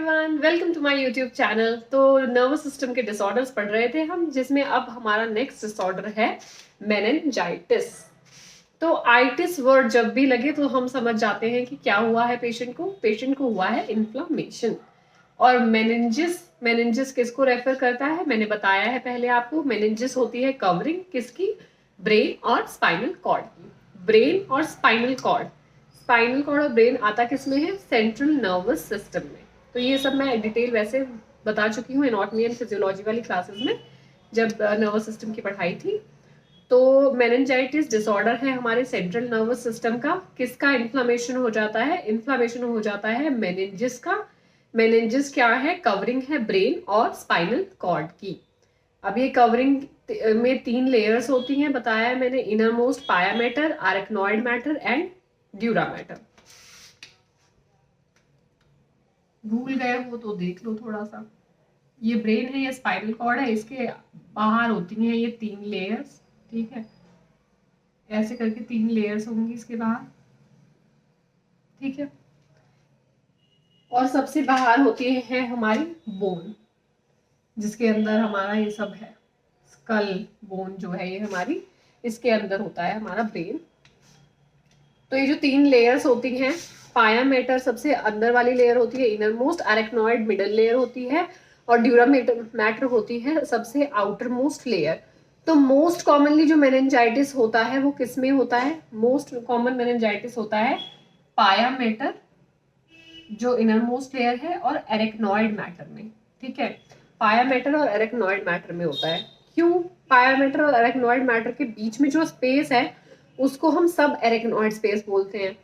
Everyone, welcome to my YouTube channel. तो nervous system के disorders पढ़ रहे थे हम, जिसमें अब हमारा नेक्स्ट डिसऑर्डर है मेनिंजाइटिस। तो आइटिस वर्ड जब भी लगे तो हम समझ जाते हैं कि क्या हुआ है पेशेंट को हुआ है इन्फ्लामेशन। और मेनिंजिस मेनिंजिस किसको रेफर करता है, मैंने बताया है पहले आपको। मेनिंजिस होती है कवरिंग किसकी, ब्रेन और स्पाइनल कॉर्ड की। ब्रेन और स्पाइनल कॉर्ड और ब्रेन आता किस में है, सेंट्रल नर्वस सिस्टम में। तो ये सब मैं डिटेल वैसे बता चुकी हूँ एनाटॉमी एंड फिजियोलॉजी वाली क्लासेस में, जब नर्वस सिस्टम की पढ़ाई थी। तो मेनिंजाइटिस डिसऑर्डर है हमारे सेंट्रल नर्वस सिस्टम का। किसका इन्फ्लामेशन हो जाता है, इन्फ्लामेशन हो जाता है मेनिंजिस का। मेनिंजिस क्या है, कवरिंग है ब्रेन और स्पाइनल कॉर्ड की। अब ये कवरिंग में 3 लेयर्स होती हैं, बताया है मैंने। Inner most pia matter, arachnoid matter and dura matter. भूल गए हो तो देख लो थोड़ा सा। ये ब्रेन है, ये स्पाइनल कॉर्ड है, इसके बाहर होती हैं ये 3 लेयर्स। ठीक है, ऐसे करके 3 लेयर्स होंगी इसके बाहर। ठीक है, और सबसे बाहर होती है हमारी बोन, जिसके अंदर हमारा ये सब है। स्कल बोन जो है ये हमारी, इसके अंदर होता है हमारा ब्रेन। तो ये जो 3 लेयर्स होती हैं, पाया मैटर सबसे अंदर वाली लेयर होती है, inner most, arachnoid middle layer होती है, और ड्यूरा मैटर होती है सबसे आउटर मोस्ट लेयर। तो मोस्ट कॉमनली जो मेनिंजाइटिस होता है वो किस में होता है, मोस्ट कॉमन मेनिंजाइटिस होता है पाया मैटर जो इनर मोस्ट लेयर है, और एरेक्नॉइड मैटर में। ठीक है, पाया मैटर और एरेक्नॉइड मैटर में होता है। क्यों, पाया मैटर और एरेक्नॉइड मैटर के बीच में जो स्पेस है उसको हम सब एरेक्नॉइड स्पेस बोलते हैं।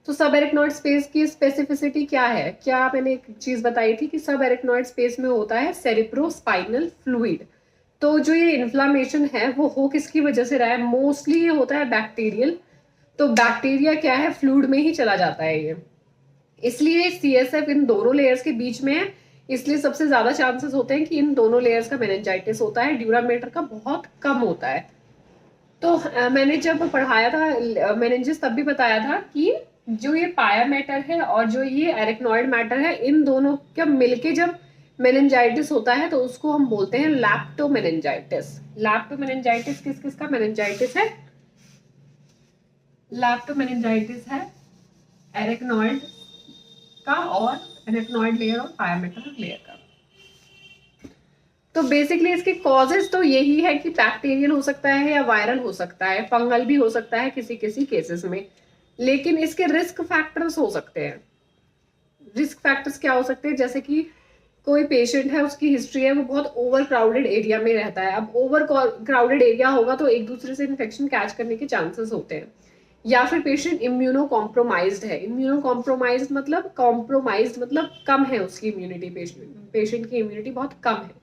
तो सब एरेक्नॉइड स्पेस की स्पेसिफिसिटी क्या है, क्या मैंने एक चीज बताई थी कि सब एरेक्नॉइड स्पेस में होता है सेरिब्रोस्पाइनल फ्लूइड। तो जो ये इन्फ्लामेशन है वो हो किसकी वजह से रहा है, मोस्टली ये होता है बैक्टीरियल। तो बैक्टीरिया क्या है, फ्लूइड में ही चला जाता है ये, इसलिए सीएसएफ इन दोनों लेयर्स के बीच में है। इसलिए सबसे ज्यादा चांसेस होते हैं कि इन दोनों लेयर्स का मेनिंजाइटिस होता है, ड्यूरामेटर का बहुत कम होता है। तो मैंने जब पढ़ाया था मेनिंजिस तब भी बताया था कि जो ये पाया मैटर है और जो ये एरेक्नॉइड मैटर है, इन दोनों का मिलके जब मेनिंजाइटिस होता है तो उसको हम बोलते हैं लैप्टोमेनिंजाइटिस। लैप्टोमेनिंजाइटिस किस किस का मेनिंजाइटिस है, लैप्टोमेनिंजाइटिस है एरेक्नॉइड का और एरेक्नॉइड लेयर और पाया मैटर लेयर का। तो बेसिकली इसके कॉजेज तो यही है कि बैक्टीरियल हो सकता है या वायरल हो सकता है, फंगल भी हो सकता है किसी किसी केसेस में। लेकिन इसके रिस्क फैक्टर्स हो सकते हैं। रिस्क फैक्टर्स क्या हो सकते हैं, जैसे कि कोई पेशेंट है, उसकी हिस्ट्री है, वो बहुत ओवर क्राउडेड एरिया में रहता है। अब ओवर क्राउडेड एरिया होगा तो एक दूसरे से इन्फेक्शन कैच करने के चांसेस होते हैं। या फिर पेशेंट इम्यूनो कॉम्प्रोमाइज्ड है। इम्यूनो कॉम्प्रोमाइज्ड मतलब कम है उसकी इम्यूनिटी, पेशेंट की इम्यूनिटी बहुत कम है।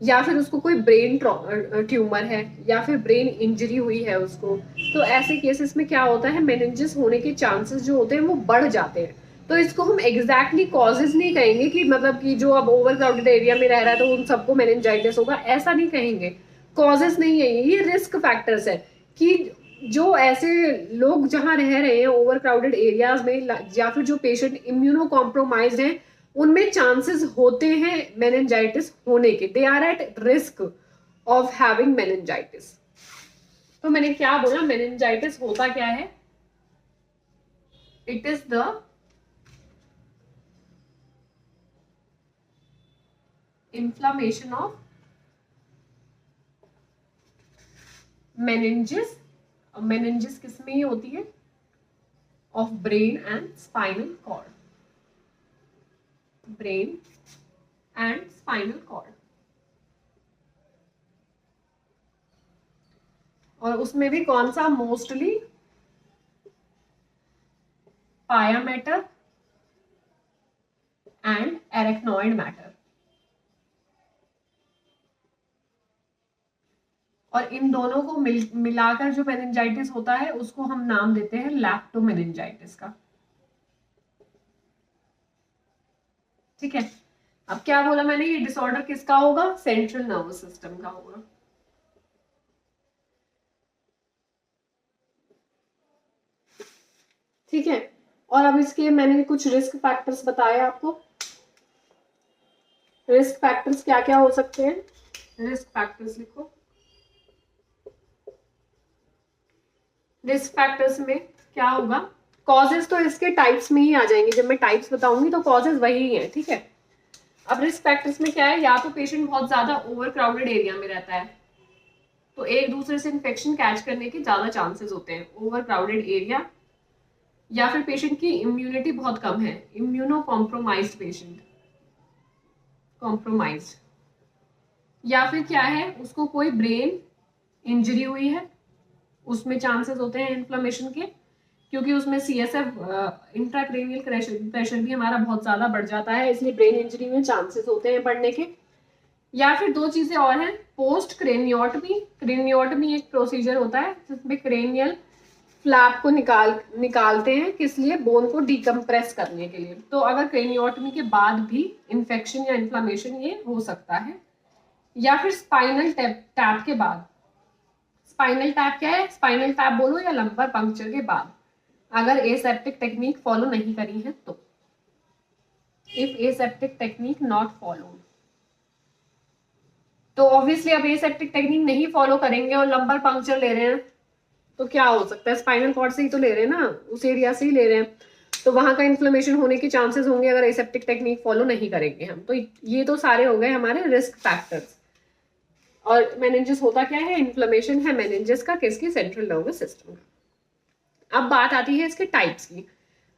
या फिर उसको कोई ब्रेन ट्यूमर है, या फिर ब्रेन इंजरी हुई है उसको। तो ऐसे केसेस में क्या होता है, मेनिंजिस होने के चांसेस जो होते हैं वो बढ़ जाते हैं। तो इसको हम एग्जैक्टली कॉजेज नहीं कहेंगे कि मतलब कि जो अब ओवर क्राउडेड एरिया में रह रहा है तो उन सबको मेनिंजाइटिस होगा, ऐसा नहीं कहेंगे। कॉजेज नहीं है ये रिस्क फैक्टर्स है कि जो ऐसे लोग जहां रह रहे हैं ओवर क्राउडेड एरियाज में, या फिर जो पेशेंट इम्यूनो कॉम्प्रोमाइज हैं, उनमें चांसेस होते हैं मेनिंजाइटिस होने के, they are at risk of having meningitis. तो मैंने क्या बोला, मेनिंजाइटिस होता क्या है, it is the inflammation of meninges। meninges किस में ही होती है, of brain and spinal cord, brain and spinal cord। और उसमें भी कौन सा, मोस्टली पाया मैटर एंड एरेक्नॉइड मैटर। और इन दोनों को मिलाकर जो मेनिंजाइटिस होता है उसको हम नाम देते हैं लैप्टोमेनिंजाइटिस का। ठीक है, अब क्या बोला मैंने, ये डिसऑर्डर किसका होगा, सेंट्रल नर्वस सिस्टम का होगा। ठीक है, और अब इसके मैंने कुछ रिस्क फैक्टर्स बताए आपको। रिस्क फैक्टर्स क्या क्या हो सकते हैं? रिस्क फैक्टर्स लिखो। रिस्क फैक्टर्स में क्या होगा? कॉजेज तो इसके टाइप्स में ही आ जाएंगे, जब मैं टाइप्स बताऊंगी तो कॉजेज वही है, ठीक है। अब रिस्क फैक्टर्स में क्या है, या तो पेशेंट बहुत ज्यादा ओवर क्राउडेड एरिया में रहता है, तो एक दूसरे से इन्फेक्शन कैच करने के ज्यादा चांसेस होते हैं, ओवर क्राउडेड एरिया। या फिर पेशेंट की इम्यूनिटी बहुत कम है, इम्यूनो कॉम्प्रोमाइज्ड पेशेंट, कॉम्प्रोमाइज्ड। या फिर क्या है, उसको कोई ब्रेन इंजरी हुई है, उसमें चांसेस होते हैं इन्फ्लेमेशन के, क्योंकि उसमें CSF इंट्राक्रेनियल प्रेशर भी हमारा बहुत ज्यादा बढ़ जाता है, इसलिए ब्रेन इंजरी में चांसेस होते हैं बढ़ने के। या फिर दो चीजें और हैं, पोस्ट क्रेनियोटमी। क्रेनियोटमी एक प्रोसीजर होता है जिसमें क्रेनियल फ्लैप को निकालते हैं, किस लिए? बोन को डिकम्प्रेस करने के लिए। तो अगर क्रेनियोटमी के बाद भी इन्फेक्शन या इन्फ्लामेशन ये हो सकता है। या फिर स्पाइनल टैप के बाद। स्पाइनल टैप क्या है? स्पाइनल टैप बोलो या लंबर पंक्चर के बाद, अगर एसेप्टिक टेक्निक फॉलो नहीं करी है तो। If aseptic technique not followed, तो ऑब्वियसली अब एसेप्टिक टेक्निक नहीं फॉलो करेंगे और लंबर पंक्चर ले रहे हैं तो क्या हो सकता है? स्पाइनल कॉर्ड से ही तो ले रहे हैं ना, उस एरिया से ही ले रहे हैं, तो वहां का इन्फ्लेमेशन होने के चांसेस होंगे अगर एसेप्टिक टेक्निक फॉलो नहीं करेंगे हम तो। ये तो सारे हो गए हमारे रिस्क फैक्टर्स। और मेनिंजेस होता क्या है? इन्फ्लेमेशन है मेनिंजेस का, किसकी? सेंट्रल नर्वस सिस्टम का। अब बात आती है इसके टाइप्स की।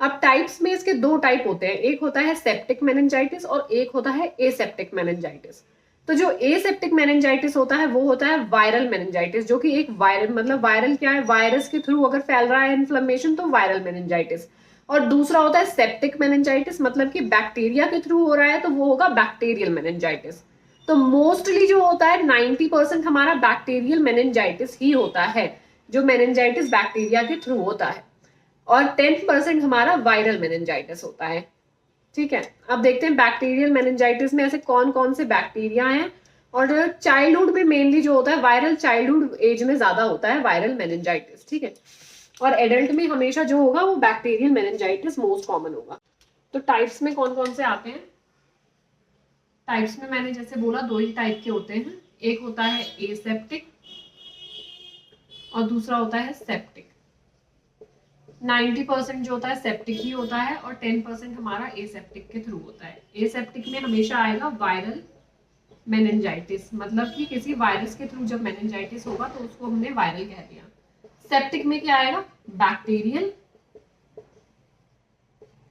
अब टाइप्स में इसके दो टाइप होते हैं, एक होता है सेप्टिक मेनिंजाइटिस और एक होता है एसेप्टिक मेनिंजाइटिस। तो जो एसेप्टिक मेनिंजाइटिस होता है वो होता है वायरल मेनिंजाइटिस, जो कि एक वायरल, मतलब वायरल क्या है? वायरस के थ्रू अगर फैल रहा है इन्फ्लेमेशन तो वायरल मेनिंजाइटिस। और दूसरा होता है सेप्टिक मेनिंजाइटिस, मतलब कि बैक्टीरिया के थ्रू हो रहा है तो वो होगा बैक्टीरियल मेनिंजाइटिस। तो मोस्टली जो होता है 90% हमारा बैक्टीरियल मेनिंजाइटिस ही होता है, जो मेनिंजाइटिस बैक्टीरिया के थ्रू होता है, और 10% हमारा वायरल मेनिंजाइटिस होता है, ठीक है। अब देखते हैं बैक्टीरियल मेनिंजाइटिस में ऐसे कौन कौन से बैक्टीरिया हैं। और चाइल्डहुड में मेनली जो होता है वायरल, चाइल्डहुड एज में ज्यादा होता है वायरल मेनिंजाइटिस, ठीक है। और एडल्ट में हमेशा जो होगा वो बैक्टीरियल मेनिंजाइटिस मोस्ट कॉमन होगा। तो टाइप्स में कौन कौन से आते हैं? टाइप्स में मैंने जैसे बोला दो ही टाइप के होते हैं, एक होता है एसेप्टिक और दूसरा होता है सेप्टिक। 90% जो होता है सेप्टिक ही होता है और 10% हमारा एसेप्टिक के थ्रू होता है। एसेप्टिक में हमेशा आएगा वायरल मेनिंजाइटिस, मतलब कि किसी वायरस के थ्रू जब मेनिंजाइटिस होगा तो उसको हमने वायरल कह दिया। सेप्टिक में क्या आएगा? बैक्टीरियल,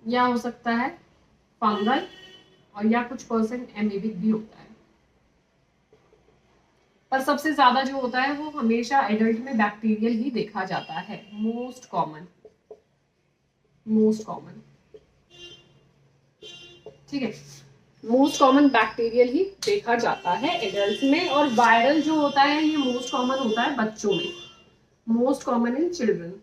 या हो सकता है फंगल, और या कुछ परसेंट एमीबिक भी होता है। पर सबसे ज्यादा जो होता है वो हमेशा एडल्ट में बैक्टीरियल ही देखा जाता है, मोस्ट कॉमन, मोस्ट कॉमन, ठीक है। मोस्ट कॉमन बैक्टीरियल ही देखा जाता है एडल्ट में, और वायरल जो होता है ये मोस्ट कॉमन होता है बच्चों में, मोस्ट कॉमन इन चिल्ड्रन।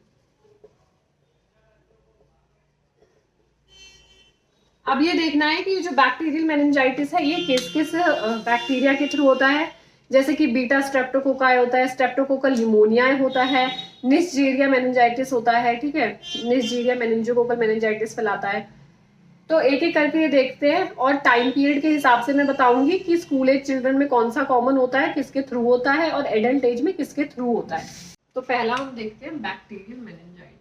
अब ये देखना है कि जो बैक्टीरियल मेनिंजाइटिस है ये किस किस बैक्टीरिया के थ्रू होता है। जैसे कि बीटा स्ट्रेप्टोकोकाई होता है, स्ट्रेप्टोकोकल न्यूमोनिया होता है, निस्जीरिया मेनिंजाइटिस होता है, ठीक है। निस्जीरिया मेनिंजोकोकल मेनिंजाइटिस फैलाता है। तो एक एक करके ये देखते हैं, और टाइम पीरियड के हिसाब से मैं बताऊंगी कि स्कूल एज चिल्ड्रन में कौन सा कॉमन होता है, किसके थ्रू होता है, और एडल्ट एज में किसके थ्रू होता है। तो पहला हम देखते हैं बैक्टीरियल मेनिंजाइटिस।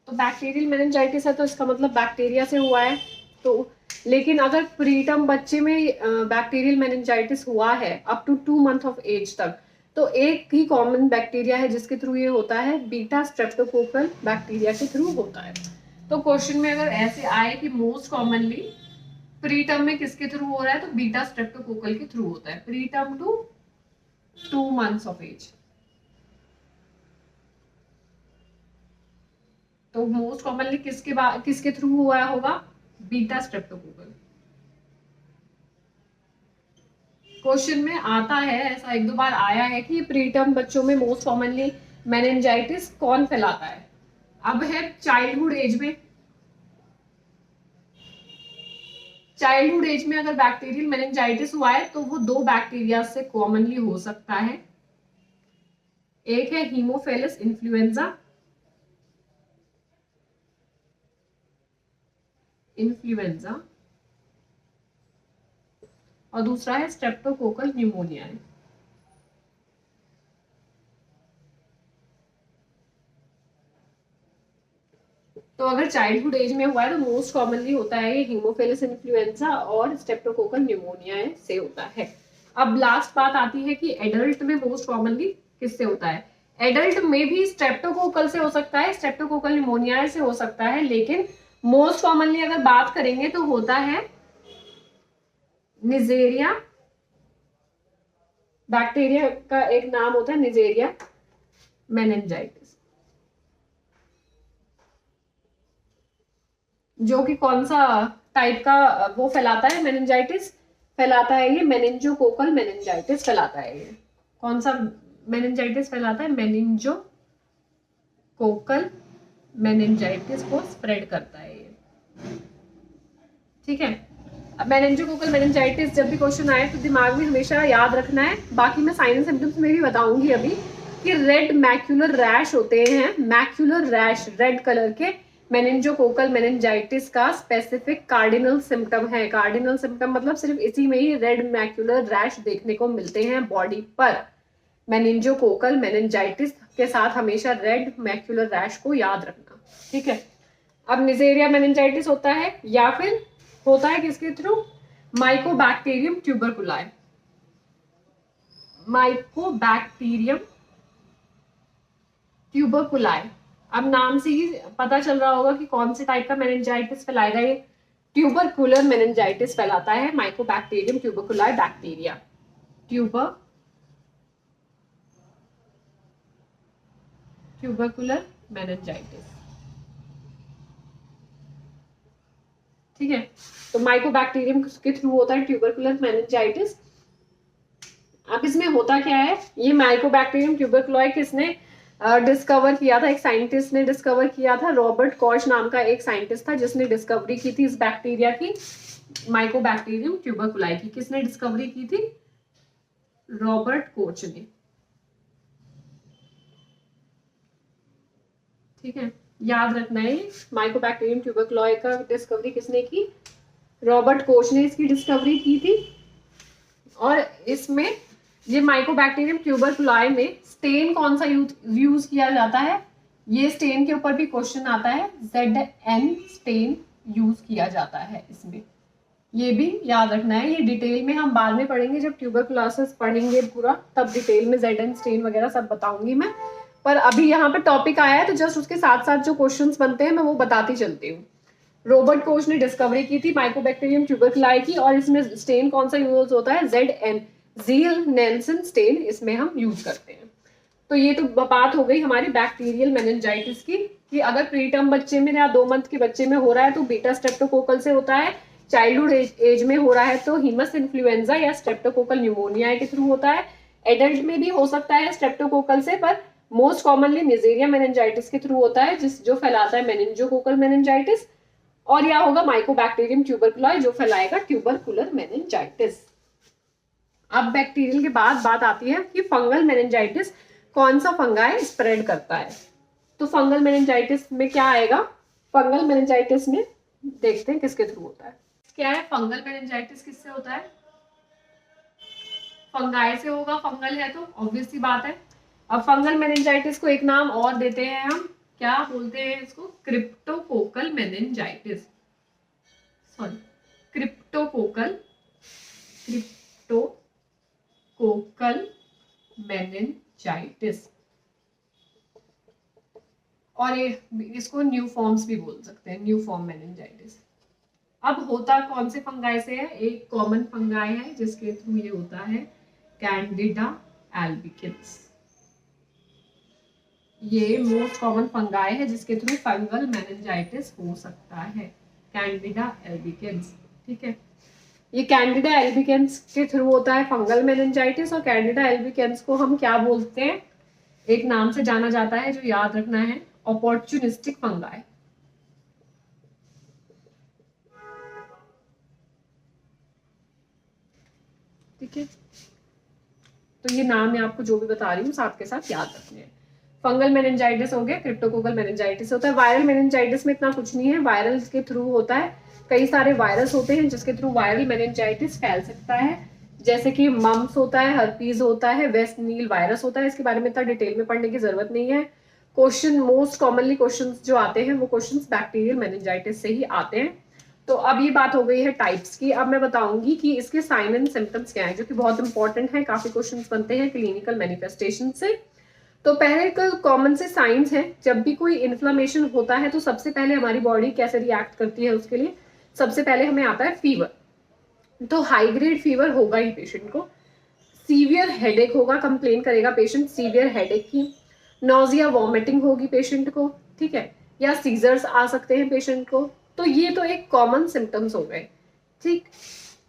तो बैक्टीरियल मेनिंजाइटिस है तो इसका मतलब बैक्टीरिया से हुआ है। तो लेकिन अगर प्रीटर्म बच्चे में बैक्टीरियल मेनिंजाइटिस हुआ है up to 2 month of age तक, तो एक ही कॉमन बैक्टीरिया है जिसके थ्रू ये होता है, बीटा स्ट्रेप्टोकोकल बैक्टीरिया के थ्रू होता है। तो क्वेश्चन में अगर ऐसे आए कि मोस्ट कॉमनली प्रीटर्म में किसके थ्रू हो रहा है, तो बीटा स्ट्रेप्टोकोकल के थ्रू होता है, preterm to 2 months of age. तो मोस्ट कॉमनली किसके थ्रू हुआ होगा? Beta streptococcal. क्वेश्चन में आता है, ऐसा एक दो बार आया है कि प्रीटर्म बच्चों में मोस्ट कॉमनली मेनिंजाइटिस कौन फैलाता है। अब है चाइल्डहुड एज में, चाइल्डहुड एज में अगर बैक्टीरियल मेनिंजाइटिस हुआ है तो वो दो बैक्टीरिया से कॉमनली हो सकता है, एक है हीमोफिलस इन्फ्लुएंजा इन्फ्लुएंजा और दूसरा है स्ट्रेप्टोकोकल न्यूमोनिया। तो अगर चाइल्डहुड एज में हुआ है तो मोस्ट कॉमनली होता है ये हीमोफिलस इन्फ्लुएंजा और स्ट्रेप्टोकोकल न्यूमोनिया से होता है। अब लास्ट बात आती है कि एडल्ट में मोस्ट कॉमनली किससे होता है। एडल्ट में भी स्ट्रेप्टोकोकल से हो सकता है, स्ट्रेप्टोकोकल न्यूमोनिया से हो सकता है, लेकिन मोस्ट कॉमनली अगर बात करेंगे तो होता है निजेरिया। बैक्टीरिया का एक नाम होता है निजेरिया मेनिंजाइटिस, जो कि कौन सा टाइप का वो फैलाता है, मेनिंजाइटिस फैलाता है ये मेनिंजोकोकल मेनिंजाइटिस फैलाता है। ये कौन सा मेनिंजाइटिस फैलाता है, मेनिंजोकोकल मेनिंजाइटिस को स्प्रेड करता है ये। ठीक है, अब मेनिंजोकोकल मेनिंजाइटिस जब भी क्वेश्चन आए तो दिमाग में हमेशा याद रखना है। बाकी मैं साइन एंड सिम्टम्स में भी बताऊंगी अभी कि रेड मैक्यूलर रैश होते हैं, मैक्यूलर रैश रेड कलर के मेनिंजोकोकल मेनिंजाइटिस का स्पेसिफिक कार्डिनल सिम्टम है। कार्डिनल सिम्टम मतलब सिर्फ इसी में ही रेड मैक्यूलर रैश देखने को मिलते हैं बॉडी पर। मेनिंजोकोकल मेनिंजाइटिस के साथ हमेशा रेड मैक्यूलर रैश को याद रखना। ठीक है, अब निजेरिया मेनिंजाइटिस होता है या फिर होता है किसके थ्रू, माइकोबैक्टीरियम ट्यूबरकुलाई। माइकोबैक्टीरियम ट्यूबरकुलाई, अब नाम से ही पता चल रहा होगा कि कौन से टाइप का मेनिंजाइटिस फैलाएगा ये, ट्यूबरकुलर मेनिंजाइटिस फैलाता है माइकोबैक्टीरियम ट्यूबरकुलाई बैक्टीरिया। Tubercular meningitis. ठीक है, तो माइकोबैक्टीरियम के थ्रू होता है ट्यूबरकुलर मेनिंजाइटिस। अब इसमें होता क्या है, ये माइकोबैक्टीरियम ट्यूबरकुलाई किसने डिस्कवर किया था, एक साइंटिस्ट ने डिस्कवर किया था, रॉबर्ट कॉश नाम का एक साइंटिस्ट था जिसने डिस्कवरी की थी इस बैक्टीरिया की, माइकोबैक्टीरियम ट्यूबरकुलाई की। किसने डिस्कवरी की थी, रॉबर्ट कोच ने। ठीक है, याद रखना है, माइकोबैक्टीरियम ट्यूबरकुलाई का डिस्कवरी किसने की, रॉबर्ट कोच ने इसकी डिस्कवरी की थी। और इसमें ये माइकोबैक्टीरियम ट्यूबरकुलाई में स्टेन कौन सा यूज किया जाता है, ये स्टेन के ऊपर भी क्वेश्चन आता है, ZN स्टेन यूज किया जाता है इसमें, ये भी याद रखना है। ये डिटेल में हम बाद में पढ़ेंगे, जब ट्यूबरकुलोसिस पढ़ेंगे पूरा तब डिटेल में ZN स्टेन वगैरह सब बताऊंगी मैं। पर अभी यहाँ पे टॉपिक आया है तो जस्ट उसके साथ साथ जो क्वेश्चंस बनते हैं मैं वो बताती चलती हूँ। रॉबर्ट कोच ने डिस्कवरी की थी माइकोबैक्टीरियम ट्यूबरकुलाई की, और इसमें स्टेन कौन सा यूज होता है, ZN ज़ील नेल्सन स्टेन इसमें हम यूज करते हैं। तो ये तो बात हो गई हमारी बैक्टीरियल मेनिंजाइटिस की, कि अगर प्रीटर्म बच्चे में या 2 मंथ के बच्चे में हो रहा है तो बीटा स्ट्रेप्टोकोकल से होता है, चाइल्डहुड एज में हो रहा है तो हीमस इन्फ्लुएंजा या स्ट्रेप्टोकोकल न्यूमोनिया के थ्रू होता है। एडल्ट में भी हो सकता है स्ट्रेप्टोकोकल से, पर मोस्ट कॉमनली निजेरिया मेनिंजाइटिस के थ्रू होता है, जो फैलाता है मेनिंजोकोकल मेनिंजाइटिस, और या होगा माइकोबैक्टीरियम ट्यूबरकुलाई जो फैलाएगा ट्यूबरकुलर मेनिंजाइटिस। अब बैक्टीरियल के बाद बात आती है कि फंगल मेनिंजाइटिस कौन सा फंगाई स्प्रेड करता है। तो फंगल मेनिंजाइटिस में क्या आएगा, फंगल मेनिंजाइटिस में देखते हैं किसके थ्रू होता है। क्या है, फंगल मेनिंजाइटिस किससे होता है, फंगाई से होगा, फंगल है तो ऑब्वियस सी बात है। अब फंगल मेनिंजाइटिस को एक नाम और देते हैं हम, क्या बोलते हैं इसको, cryptococcal meningitis, sorry cryptococcal meningitis, और इसको न्यू फॉर्म्स भी बोल सकते हैं, न्यू फॉर्म मेनिंजाइटिस। अब होता कौन से फंगाई से है, एक कॉमन फंगाई है जिसके थ्रू ये होता है, कैंडिडा एल्बिकेंस। ये मोस्ट कॉमन फंगाई है जिसके थ्रू फंगल मेनिंजाइटिस हो सकता है, कैंडिडा एल्बिकेंस। ठीक है, ये कैंडिडा एल्बिकेंस के थ्रू होता है फंगल मेनिंजाइटिस, और कैंडिडा एल्बिकेंस को हम क्या बोलते हैं, एक नाम से जाना जाता है जो याद रखना है, अपॉर्चुनिस्टिक फंगाई। ठीक है, तो ये नाम मैं आपको जो भी बता रही हूँ साथ के साथ याद रखने हैं। फंगल मेनिंजाइटिस हो गया, क्रिप्टोकोकल मेनिंजाइटिस होता है। वायरल मेनिंजाइटिस में इतना कुछ नहीं है, वायरल के थ्रू होता है, कई सारे वायरस होते हैं जिसके थ्रू वायरल मेनिंजाइटिस फैल सकता है, जैसे कि मम्स होता है, हर्पीज होता है, वेस्ट नील वायरस होता है। इसके बारे में इतना डिटेल में पढ़ने की जरूरत नहीं है। क्वेश्चन मोस्ट कॉमनली क्वेश्चंस जो आते हैं वो क्वेश्चंस बैक्टीरियल मेनिंजाइटिस से ही आते हैं। तो अब ये बात हो गई है टाइप्स की। अब मैं बताऊंगी कि इसके साइन एंड सिम्टम्स क्या है, जो कि बहुत इंपॉर्टेंट है, काफी क्वेश्चंस बनते हैं क्लिनिकल मैनिफेस्टेशन से। तो पहले का कॉमन से साइंस है, जब भी कोई इन्फ्लामेशन होता है तो सबसे पहले हमारी बॉडी कैसे रिएक्ट करती है, उसके लिए सबसे पहले हमें आता है फीवर। तो हाई ग्रेड फीवर होगा ही पेशेंट को, सीवियर हेडेक होगा, कंप्लेन करेगा पेशेंट सीवियर हेडेक की, नोजिया वॉमिटिंग होगी पेशेंट को, ठीक है, या सीजर्स आ सकते हैं पेशेंट को। तो ये तो एक कॉमन सिम्टम्स हो गए, ठीक।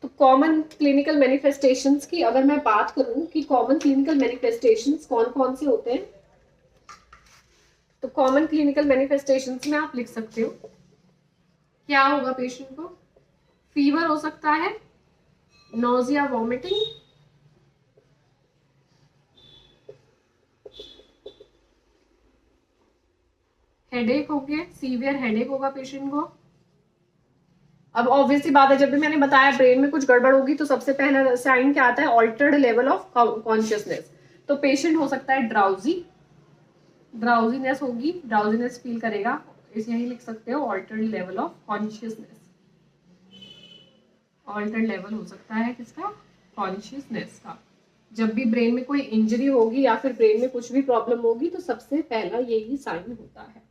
तो कॉमन क्लिनिकल मैनिफेस्टेशंस की अगर मैं बात करूं कि कॉमन क्लिनिकल मैनिफेस्टेशंस कौन कौन से होते हैं, तो कॉमन क्लिनिकल मैनिफेस्टेशंस में आप लिख सकते हो क्या होगा पेशेंट को, फीवर हो सकता है, नोजिया वॉमिटिंग, हेडेक हो गया, सीवियर हेडेक होगा पेशेंट को। अब ऑब्वियसली बात है, जब भी मैंने बताया ब्रेन में कुछ गड़बड़ होगी तो सबसे पहला साइन क्या आता है, ऑल्टर्ड लेवल ऑफ कॉन्शियसनेस। तो पेशेंट हो सकता है ड्राउजी, ड्राउजीनेस होगी, ड्राउजीनेस फील करेगा, इसे यही लिख सकते हो altered level of consciousness. Altered level हो सकता है किसका, कॉन्शियसनेस का। जब भी ब्रेन में कोई इंजरी होगी या फिर ब्रेन में कुछ भी प्रॉब्लम होगी तो सबसे पहला यही साइन होता है।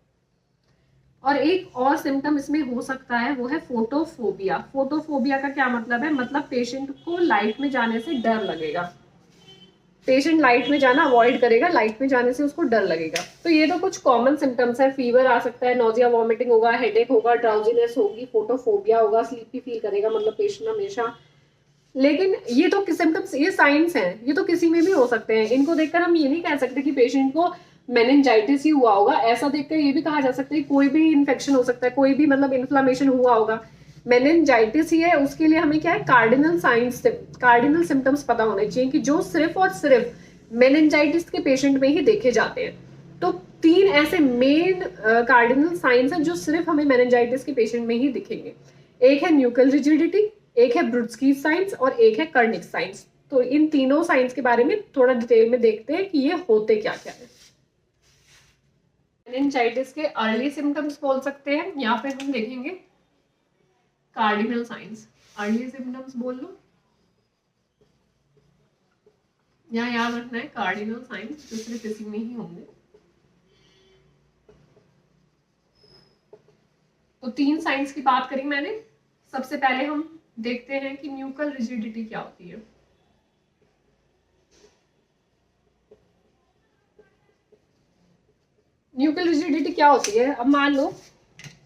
और एक और सिम्टम इसमें हो सकता है, वो है फोटोफोबिया। फोटोफोबिया का क्या मतलब है, मतलब पेशेंट को लाइट में जाने से डर लगेगा, पेशेंट लाइट में जाना अवॉइड करेगा, लाइट में जाने से उसको डर लगेगा। तो ये तो कुछ कॉमन सिम्टम्स है, फीवर आ सकता है, नोजिया वॉमिटिंग होगा, हेडेक होगा, ड्राउजीनेस होगी, फोटोफोबिया होगा, स्लीपी फील करेगा, मतलब पेशेंट हमेशा। लेकिन ये तो सिम्टम्स, ये साइंस हैं, ये तो किसी में भी हो सकते हैं। इनको देखकर हम ये नहीं कह सकते कि पेशेंट को मेनिंजाइटिस ही हुआ होगा, ऐसा देखकर ये भी कहा जा सकता है कोई भी इन्फेक्शन हो सकता है, कोई भी मतलब इन्फ्लामेशन हुआ होगा, मेनिंजाइटिस ही है। उसके लिए हमें क्या है, कार्डिनल साइंस, कार्डिनल सिम्टम्स पता होने चाहिए कि जो सिर्फ और सिर्फ मेनिंजाइटिस के पेशेंट में ही देखे जाते हैं। तो 3 ऐसे मेन कार्डिनल साइंस हैं जो सिर्फ हमें मेनिंजाइटिस के पेशेंट में ही दिखेंगे। एक है न्यूकल रिजिडिटी, एक है ब्रुड्स्की साइंस और एक है कर्निक साइंस। तो इन तीनों साइंस के बारे में थोड़ा डिटेल में देखते हैं कि ये होते क्या क्या है। मेनिंजाइटिस के अर्ली सिम्टम्स बोल सकते हैं या फिर हम देखेंगे कार्डिनल साइंस। अर्ली सिम्टम्स बोल लो, यहाँ याद रखना है कार्डिनल साइंस जो सिर्फ इसी में ही होंगे। तो 3 साइंस की बात करी मैंने। सबसे पहले हम देखते हैं कि न्यूकल रिजिडिटी क्या होती है। न्यूकल रिजिडिटी क्या होती है, अब मान लो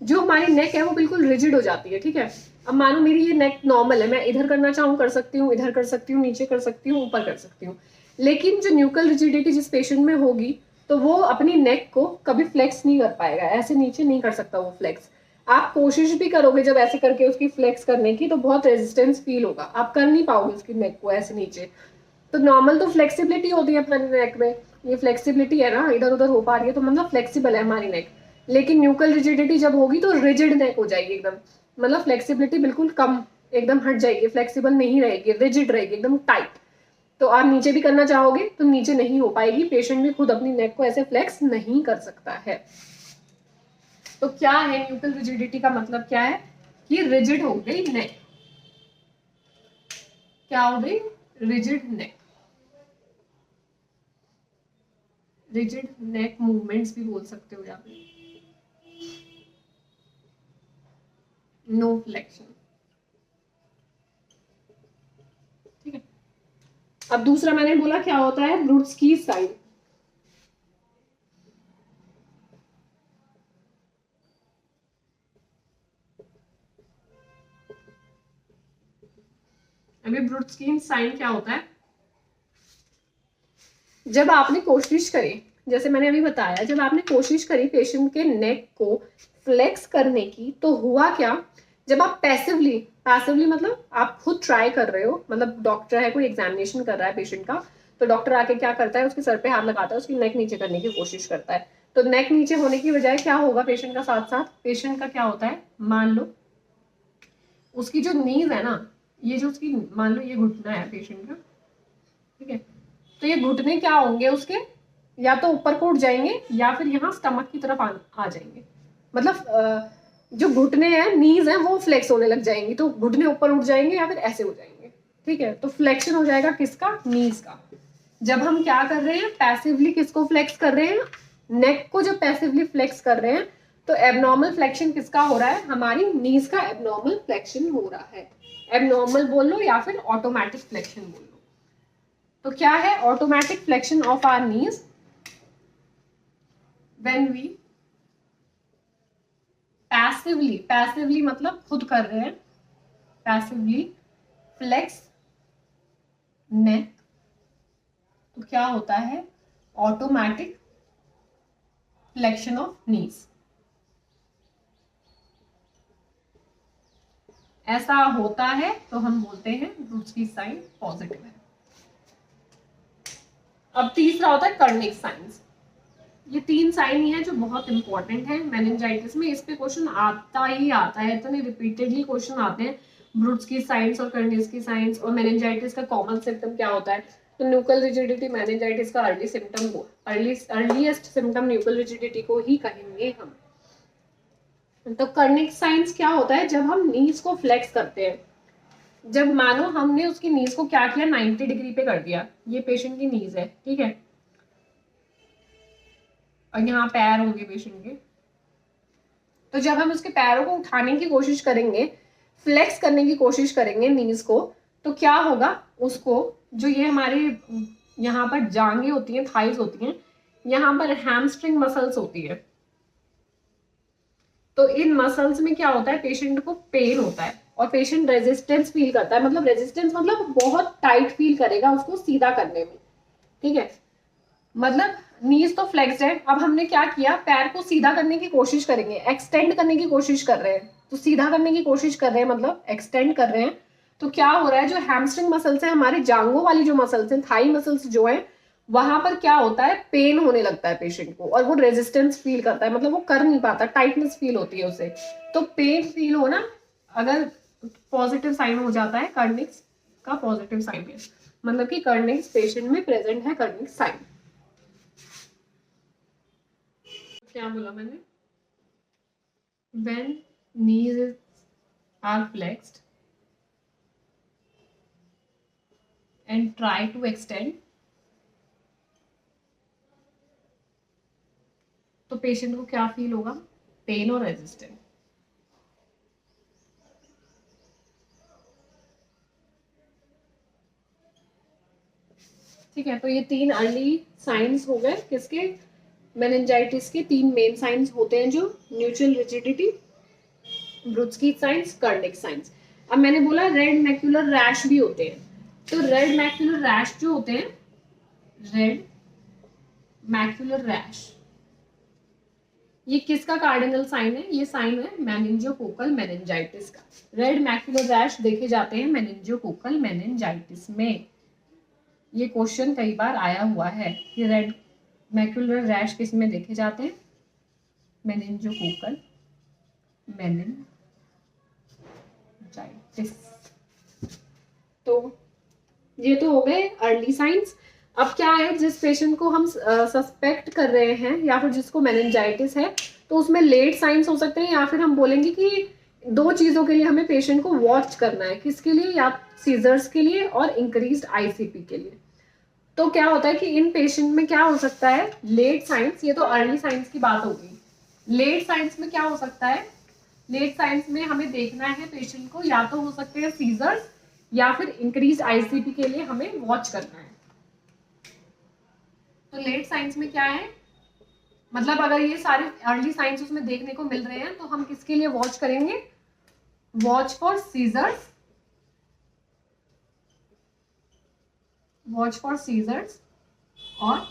जो हमारी नेक है वो बिल्कुल रिजिड हो जाती है, ठीक है। अब मानो मेरी ये नेक नॉर्मल है, मैं इधर करना चाहूँ कर सकती हूँ, इधर कर सकती हूँ, नीचे कर सकती हूँ, ऊपर कर सकती हूँ। लेकिन जो न्यूकल रिजिडिटी जिस पेशेंट में होगी तो वो अपनी नेक को कभी फ्लेक्स नहीं कर पाएगा, ऐसे नीचे नहीं कर सकता वो फ्लेक्स। आप कोशिश भी करोगे जब ऐसे करके उसकी फ्लेक्स करने की तो बहुत रेजिस्टेंस फील होगा, आप कर नहीं पाओगे उसकी नेक को ऐसे नीचे। तो नॉर्मल तो फ्लेक्सिबिलिटी होती है अपने नेक में, ये फ्लेक्सिबिलिटी है ना, इधर उधर हो पा रही है तो मतलब फ्लेक्सिबल है हमारी नेक। लेकिन न्यूकल रिजिडिटी जब होगी तो रिजिड नेक हो जाएगी एकदम, मतलब फ्लेक्सिबिलिटी बिल्कुल कम, एकदम हट जाएगी, फ्लेक्सिबल नहीं रहेगी, रिजिड रहेगी एकदम टाइट। तो आप नीचे भी करना चाहोगे तो नीचे नहीं हो पाएगी, पेशेंट भी खुद अपनी नेक को ऐसे फ्लेक्स नहीं कर सकता है। तो क्या है न्यूकल रिजिडिटी का मतलब क्या है, कि रिजिड हो गई नेक। क्या हो गई, रिजिड नेक। रिजिड नेक मूवमेंट्स भी बोल सकते हो यहाँ पे, नो फ्लेक्शन, ठीक है। अब दूसरा मैंने बोला क्या होता है, ब्रुड्स्की साइन। अभी ब्रुड्स्की साइन क्या होता है, जब आपने कोशिश करी, जैसे मैंने अभी बताया, जब आपने कोशिश करी पेशेंट के नेक को फ्लेक्स करने की तो हुआ क्या, जब आप पैसिवली मतलब आप खुद ट्राई कर रहे हो, मतलब डॉक्टर है कोई एग्जामिनेशन कर रहा है पेशेंट का, तो डॉक्टर आके क्या करता है, उसके सर पे हाथ लगाता है, उसकी नेक नीचे करने की कोशिश करता है। तो नेक नीचे होने की बजाय क्या होगा पेशेंट का, साथ साथ पेशेंट का क्या होता है, मान लो उसकी जो नीज है ना, ये जो उसकी, मान लो ये घुटना है पेशेंट का, ठीक है, तो ये घुटने क्या होंगे उसके, या तो ऊपर को उठ जाएंगे या फिर यहाँ स्टमक की तरफ आ जाएंगे। मतलब जो घुटने हैं, नीज है, वो फ्लेक्स होने लग जाएंगी, तो घुटने ऊपर उठ जाएंगे या फिर ऐसे हो जाएंगे, ठीक है। तो फ्लेक्शन हो जाएगा किसका, नीज का। जब हम क्या कर रहे हैं, पैसिवली किसको फ्लेक्स कर रहे हैं, नेक को जब पैसिवली फ्लेक्स कर रहे हैं, तो एबनॉर्मल फ्लेक्शन किसका हो रहा है, हमारी नीज का एबनॉर्मल फ्लेक्शन हो रहा है। एबनॉर्मल बोल लो या फिर ऑटोमेटिक फ्लेक्शन बोल लो। तो क्या है, automatic flexion of our knees when we passively मतलब खुद कर रहे हैं, पैसिवली फ्लेक्स नेक, तो क्या होता है, ऑटोमेटिक फ्लेक्शन ऑफ नीज। ऐसा होता है तो हम बोलते हैं ब्रूड्सकी साइन पॉजिटिव है। अब तीसरा होता है कर्निक साइंस। ये 3 साइन ही है जो बहुत इंपॉर्टेंट है मेनिंजाइटिस में, इस पे क्वेश्चन आता ही आता है, इतने रिपीटेडली क्वेश्चन आते हैं। ब्रूड्सकी साइंस और कर्निस्की साइंस और मेनिंजाइटिस का कॉमन सिम्टम क्या होता है, तो न्यूकल रिजिडिटी मेनिंजाइटिस का अर्लीस्ट सिम्टम न्यूकल रिजिडिटी को ही कहेंगे हम। तो कर्निक साइंस क्या होता है, जब हम नीज को फ्लेक्स करते हैं, जब मानो हमने उसकी नीज को क्या किया, 90 डिग्री पे कर दिया, ये पेशेंट की नीज है, ठीक है, और यहाँ पैर होंगे पेशेंट के, तो जब हम उसके पैरों को उठाने की कोशिश करेंगे, फ्लेक्स करने की कोशिश करेंगे नीज को, तो क्या होगा, उसको जो ये हमारे यहाँ पर जांघें होती हैं, थाइज होती हैं, यहाँ पर हैमस्ट्रिंग मसल्स होती है, तो इन मसल्स में क्या होता है, पेशेंट को पेन होता है और पेशेंट रेजिस्टेंस फील करता है, मतलब रेजिस्टेंस मतलब बहुत टाइट फील करेगा उसको सीधा करने में, ठीक है। मतलब नीज तो फ्लेक्स्ड है, अब हमने क्या किया, पैर को सीधा करने की कोशिश करेंगे, एक्सटेंड करने की कोशिश कर रहे हैं, तो सीधा करने की कोशिश कर रहे हैं मतलब एक्सटेंड कर रहे हैं, तो क्या हो रहा है, जो हैमस्ट्रिंग मसल्स है, हमारे जांघों वाली जो मसल्स हैं, थाई मसल्स जो है, वहां पर क्या होता है, पेन होने लगता है पेशेंट को, और वो रेजिस्टेंस फील करता है, मतलब वो कर नहीं पाता, टाइटनेस फील होती है उसे। तो पेन फील होना अगर पॉजिटिव साइन हो जाता है, कर्निक्स का पॉजिटिव साइन है, मतलब कि कर्निक्स पेशेंट में प्रेजेंट है कर्निक साइन। क्या बोला मैंने, when knees are flexed and try to extend, तो पेशेंट को क्या फील होगा, पेन और रेजिस्टेंस। ठीक है, तो ये 3 अर्ली साइंस हो गए किसके, मेनिंजाइटिस के 3 मेन साइंस होते हैं, जो neutral rigidity, Brudzinski signs, Kernig signs. अब मैंने बोला रेड मैक्यूलर रैश भी होते हैं, तो रेड मैक्यूलर रैश जो होते हैं, रेड मैक्यूलर रैश, ये किसका कार्डिनल साइन है, ये साइन है मेनिंजियोकोकल मेनिंजाइटिस का। रेड मैक्यूलर रैश देखे जाते हैं मेनिंजियोकोकल मेनिंजाइटिस में, ये क्वेश्चन कई बार आया हुआ है कि रेड मैक्यूलर रैश किस में देखे जाते हैं, मेनिंजियोकोकल मेनिंजाइटिस। तो ये तो हो गए अर्ली साइंस। अब क्या है, जिस पेशेंट को हम सस्पेक्ट कर रहे हैं या फिर जिसको मेनिंजाइटिस है, तो उसमें लेट साइंस हो सकते हैं, या फिर हम बोलेंगे कि 2 चीजों के लिए हमें पेशेंट को वॉच करना है, किसके लिए, या सीजर्स के लिए और इंक्रीज्ड आईसीपी के लिए। तो क्या होता है कि इन पेशेंट में क्या हो सकता है, लेट साइंस, ये तो अर्ली साइंस की बात होगी, लेट साइंस में क्या हो सकता है, लेट साइंस में हमें देखना है पेशेंट को, या तो हो सकते हैं सीजर्स या फिर इंक्रीज आईसीपी के लिए हमें वॉच करना है। तो लेट साइंस में क्या है, मतलब अगर ये सारे अर्ली साइंस उसमें देखने को मिल रहे हैं, तो हम किसके लिए वॉच करेंगे, watch for seizures, watch for seizures और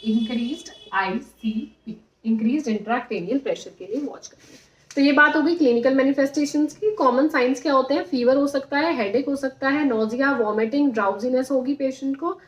increased ICP, increased intracranial pressure के लिए वॉच करेंगे। तो ये बात हो गई क्लिनिकल मैनिफेस्टेशंस की। कॉमन साइंस क्या होते हैं, फीवर हो सकता है, हेडेक हो सकता है, नोजिया, वॉमिटिंग, ड्राउजीनेस होगी पेशेंट को,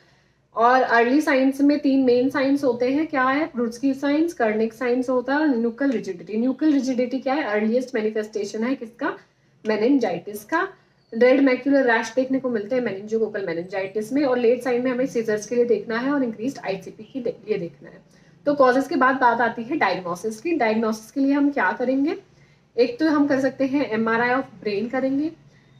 और अर्ली साइंस में 3 मेन साइंस होते हैं, क्या है? ब्रुड्स्की साइंस, कर्निक साइंस होता है और न्यूकल रिजिडिटी। न्यूकल रिजिडिटी क्या है? अर्लीस्ट मैनिफेस्टेशन है किसका? मेनिनजाइटिस का। रेड मैक्यूलर रैश देखने को मिलते हैं मेनिंजोकोकल मेनिनजाइटिस में, और लेट साइन में हमें सीजर्स के लिए देखना है और इंक्रीज्ड आईसीपी के लिए देखना है। तो कॉजेस के बाद बात आती है डायग्नोसिस की। डायग्नोसिस के लिए हम क्या करेंगे? एक तो हम कर सकते हैं एमआरआई ऑफ ब्रेन करेंगे।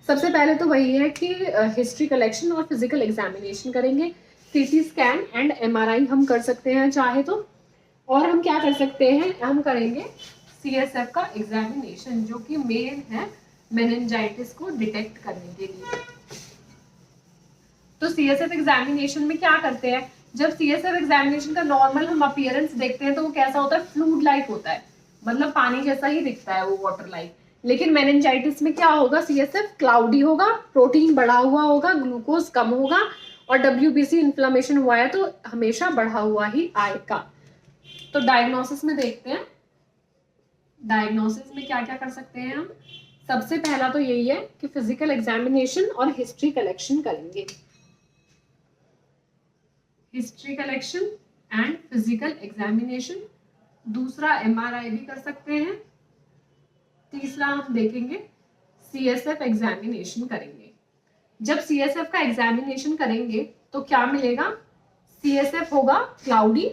सबसे पहले तो वही है कि हिस्ट्री कलेक्शन और फिजिकल एग्जामिनेशन करेंगे। सीटी स्कैन एंड एमआरआई हम कर सकते हैं चाहे तो। और हम क्या कर सकते हैं? हम करेंगे सीएसएफ का एग्जामिनेशन, जो कि मेन है मेनिंजाइटिस को डिटेक्ट करने के लिए। तो सीएसएफ एग्जामिनेशन में क्या करते हैं? जब सीएसएफ एग्जामिनेशन का नॉर्मल हम अपीयरेंस देखते हैं तो वो कैसा होता है? फ्लूइड लाइक होता है, मतलब पानी जैसा ही दिखता है वो, वाटर लाइक। लेकिन मेनिंजाइटिस में क्या होगा? सीएसएफ क्लाउडी होगा, प्रोटीन बढ़ा हुआ होगा, ग्लूकोज कम होगा, और डब्ल्यूबीसी इन्फ्लेमेशन हुआ है तो हमेशा बढ़ा हुआ ही आएगा। तो डायग्नोसिस में देखते हैं, डायग्नोसिस में क्या क्या कर सकते हैं हम। सबसे पहला तो यही है कि फिजिकल एग्जामिनेशन और हिस्ट्री कलेक्शन करेंगे। History collection and physical examination. दूसरा एमआरआई भी कर सकते हैं। तीसरा हम देखेंगे सीएसएफ एग्जामिनेशन करेंगे। जब सीएसएफ का एग्जामिनेशन करेंगे तो क्या मिलेगा? सीएसएफ होगा क्लाउडी,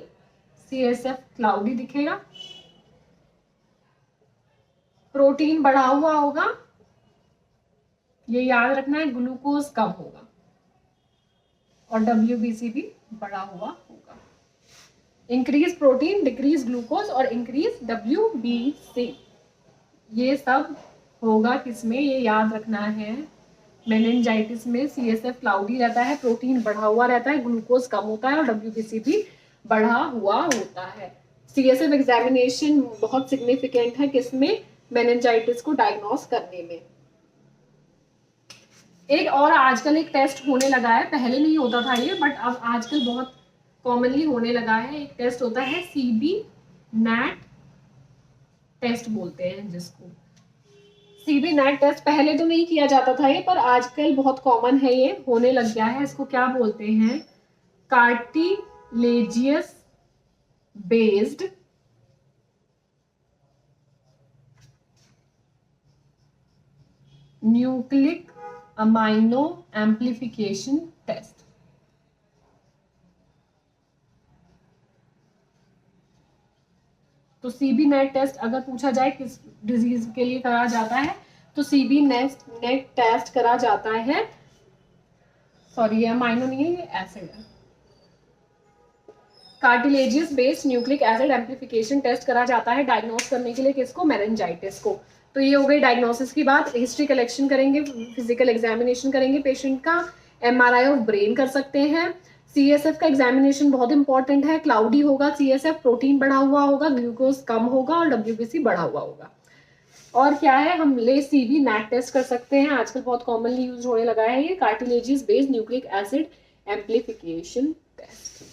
सीएसएफ क्लाउडी दिखेगा, प्रोटीन बढ़ा हुआ होगा, ये याद रखना है, ग्लूकोज कम होगा, और डब्ल्यूबीसी भी बढ़ा हुआ होगा। इंक्रीज प्रोटीन, डिक्रीज ग्लूकोज और इंक्रीज डब्ल्यूबीसी, ये सब होगा किसमें? ये याद रखना है, मेनिंजाइटिस में सीएसएफ क्लाउडी रहता है, प्रोटीन बढ़ा हुआ रहता है, ग्लूकोज कम होता है और डब्ल्यूबीसी भी बढ़ा हुआ होता है। सीएसएफ एग्जामिनेशन बहुत सिग्निफिकेंट है किसमें? मेनिंजाइटिस को डायग्नोस करने में। एक और आजकल एक टेस्ट होने लगा है, पहले नहीं होता था ये, बट अब आजकल बहुत कॉमनली होने लगा है। एक टेस्ट होता है सीबी नैट टेस्ट बोलते हैं जिसको। सीबी नेट टेस्ट पहले तो नहीं किया जाता था ये, पर आजकल बहुत कॉमन है, ये होने लग गया है। इसको क्या बोलते हैं? Cartilaginous based nucleic amino amplification test. तो सीबी नेट टेस्ट अगर पूछा जाए किस डिजीज के लिए करा जाता है, तो सीबी नेट टेस्ट करा जाता है, सॉरी ये अमाइनो नहीं है, ये एसिड है। Cartilaginous based nucleic acid amplification test करा जाता है डायग्नोस करने के लिए किसको? मेनिंजाइटिस को। तो ये हो गई डायग्नोसिस की बात। हिस्ट्री कलेक्शन करेंगे, फिजिकल एग्जामिनेशन करेंगे पेशेंट का, एमआरआई ऑफ ब्रेन कर सकते हैं। सीएसएफ का एग्जामिनेशन बहुत इंपॉर्टेंट है, क्लाउडी होगा सीएसएफ, प्रोटीन बढ़ा हुआ होगा, ग्लूकोज कम होगा और डब्ल्यूबीसी बढ़ा हुआ होगा। और क्या है? हम ले सीबी नेट टेस्ट कर सकते हैं, आजकल बहुत कॉमनली यूज होने लगा है ये, cartilaginous based nucleic acid amplification test.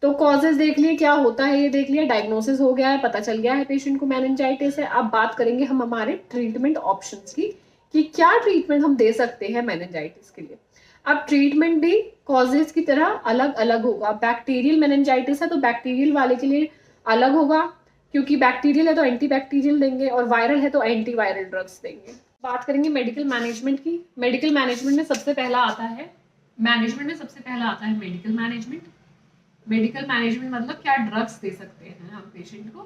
तो कॉजेज देख लिए, क्या होता है ये देख लिया, डायग्नोसिस हो गया है, पता चल गया है पेशेंट को मेनिंजाइटिस है। अब बात करेंगे हम हमारे ट्रीटमेंट ऑप्शंस की, कि क्या ट्रीटमेंट हम दे सकते हैं मेनिंजाइटिस के लिए। अब ट्रीटमेंट भी कॉजेज की तरह अलग अलग होगा। बैक्टीरियल मेनिंजाइटिस है तो बैक्टीरियल वाले के लिए अलग होगा, क्योंकि बैक्टीरियल है तो एंटीबैक्टीरियल देंगे, और वायरल है तो एंटीवायरल ड्रग्स देंगे। बात करेंगे मेडिकल मैनेजमेंट की। मेडिकल मैनेजमेंट में सबसे पहला आता है मेडिकल मैनेजमेंट। मेडिकल मैनेजमेंट मतलब क्या? ड्रग्स दे सकते हैं हम पेशेंट को।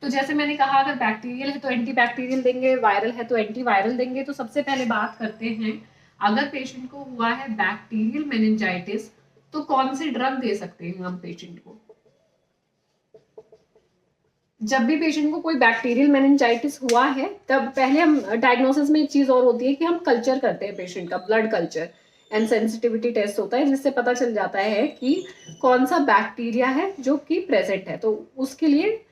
तो जैसे मैंने कहा, अगर बैक्टीरियल है तो एंटीबैक्टीरियल देंगे, वायरल है तो एंटीवायरल देंगे। तो सबसे पहले बात करते हैं, अगर पेशेंट को हुआ है बैक्टीरियल मेनिंजाइटिस तो कौन सी ड्रग दे सकते हैं हम पेशेंट को। जब भी पेशेंट को कोई बैक्टीरियल मेनिंजाइटिस हुआ है, तब पहले हम डायग्नोसिस में एक चीज और होती है कि हम कल्चर करते हैं पेशेंट का, blood culture and sensitivity test होता है, जिससे पता चल जाता है कि कौन सा बैक्टीरिया है जो कि प्रेजेंट है। तो उसके लिए